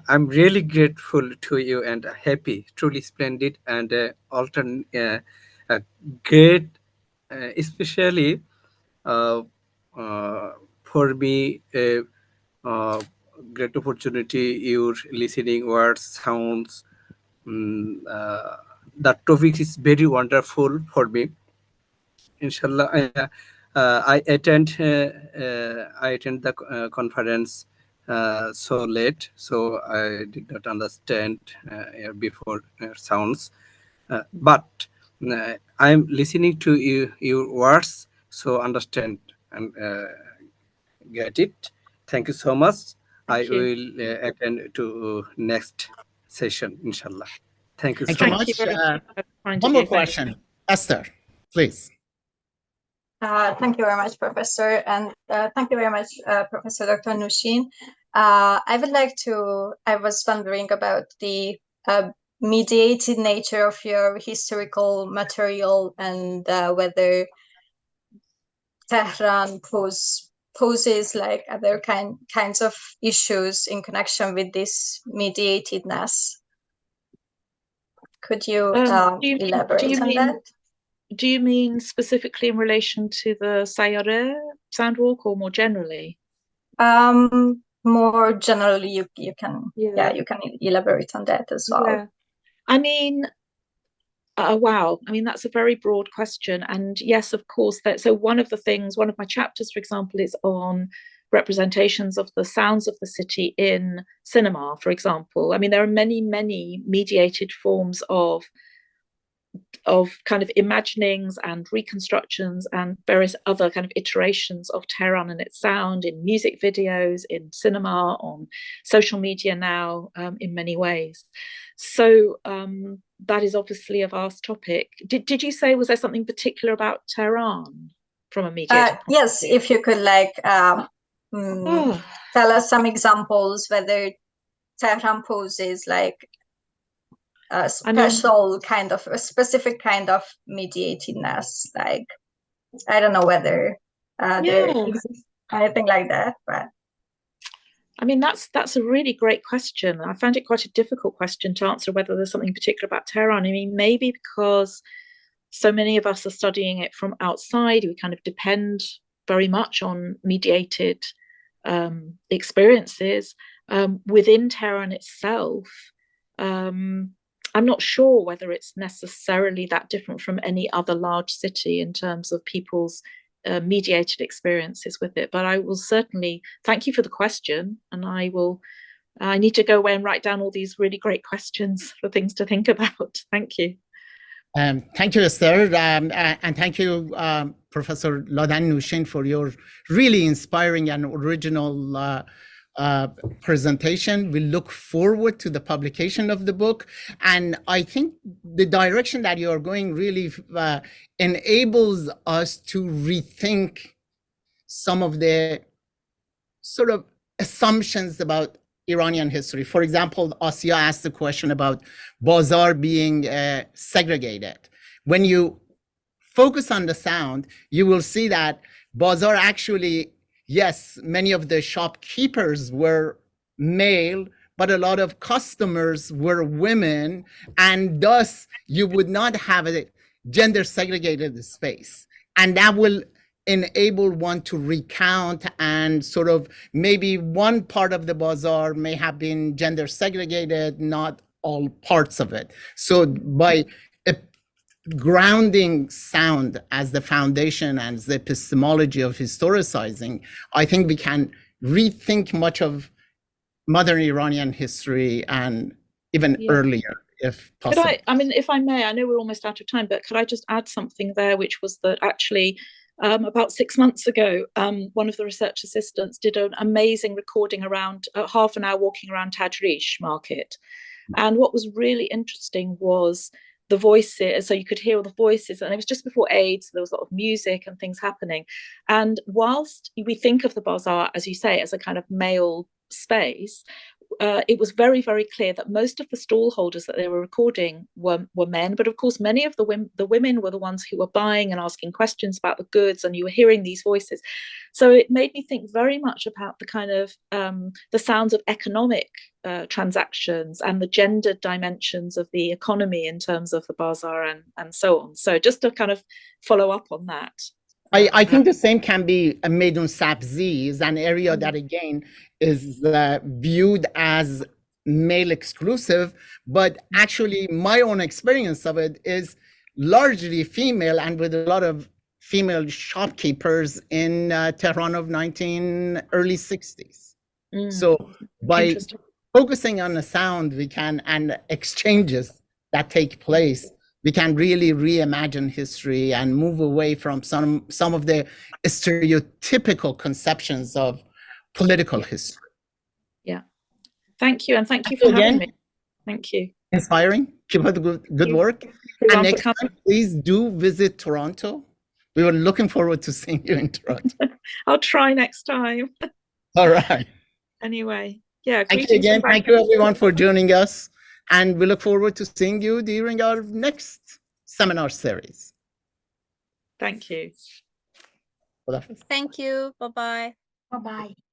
I'm really grateful to you and happy, truly splendid, and great, especially for me, great opportunity, your listening words, sounds. That topic is very wonderful for me. Inshallah, I attend the conference so late, so I did not understand before sounds. But I'm listening to your words, so understand and get it. Thank you so much. I will attend to next session, inshallah. Thank you so much. One more question. Esther, please. Thank you very much, Professor, and thank you very much, Professor Dr. Nooshin. I was wondering about the mediated nature of your historical material, and whether Tehran poses like other kinds of issues in connection with this mediatedness. Could you elaborate on that? Do you mean specifically in relation to the Sayyareh soundwalk, or more generally? More generally, you can elaborate on that as well. Yeah. I mean, wow. I mean, that's a very broad question. And yes, of course. So one of my chapters, for example, is on representations of the sounds of the city in cinema, for example. I mean, there are many, many mediated forms of kind of imaginings and reconstructions and various other kind of iterations of Tehran and its sound in music videos, in cinema, on social media now, in many ways. So that is obviously a vast topic. Did you say, was there something particular about Tehran from a mediated point yes, if you could tell us some examples whether Tehran poses like a specific kind of mediatedness, like I don't know whether there exists anything like that, but I mean, that's a really great question. I found it quite a difficult question to answer, whether there's something particular about Tehran. I mean, maybe because so many of us are studying it from outside, we kind of depend very much on mediated experiences within Tehran itself. I'm not sure whether it's necessarily that different from any other large city in terms of people's mediated experiences with it. But I will certainly thank you for the question, and I need to go away and write down all these really great questions for things to think about. Thank you. Thank you, Esther, and thank you, Professor Laudan Nooshin, for your really inspiring and original presentation. We look forward to the publication of the book, and I think the direction that you are going really enables us to rethink some of the sort of assumptions about Iranian history. For example, Asya asked the question about Bazar being segregated. When you focus on the sound, you will see that Bazar actually, yes, many of the shopkeepers were male, but a lot of customers were women, and thus you would not have a gender segregated space. And that will enable one to recount, and sort of maybe one part of the bazaar may have been gender segregated, not all parts of it. So by grounding sound as the foundation and the epistemology of historicizing, I think we can rethink much of modern Iranian history and even earlier, if possible. I mean, if I may, I know we're almost out of time, but could I just add something there, which was that actually about 6 months ago, one of the research assistants did an amazing recording around half an hour walking around Tajrish market. And what was really interesting was the voices. So you could hear all the voices, and it was just before Eid, so there was a lot of music and things happening. And whilst we think of the bazaar, as you say, as a kind of male space, it was very, very clear that most of the stall holders that they were recording were men. But of course, many of the women were the ones who were buying and asking questions about the goods, and you were hearing these voices. So it made me think very much about the kind of the sounds of economic transactions and the gendered dimensions of the economy in terms of the bazaar and so on. So just to kind of follow up on that. I think the same can be a Meidun Sabzi, is an area that again is viewed as male exclusive, but actually my own experience of it is largely female, and with a lot of female shopkeepers in Tehran of early 60s. So by focusing on the sound, we can, and exchanges that take place, we can really reimagine history and move away from some of the stereotypical conceptions of political history. Yeah. Thank you. And thank you for having me. Thank you. Inspiring. Keep up the good work. And next time, please do visit Toronto. We were looking forward to seeing you in Toronto. I'll try next time. All right. Anyway, yeah. Thank you again. Thank you everyone for joining us. And we look forward to seeing you during our next seminar series. Thank you. Thank you. Bye-bye. Bye-bye.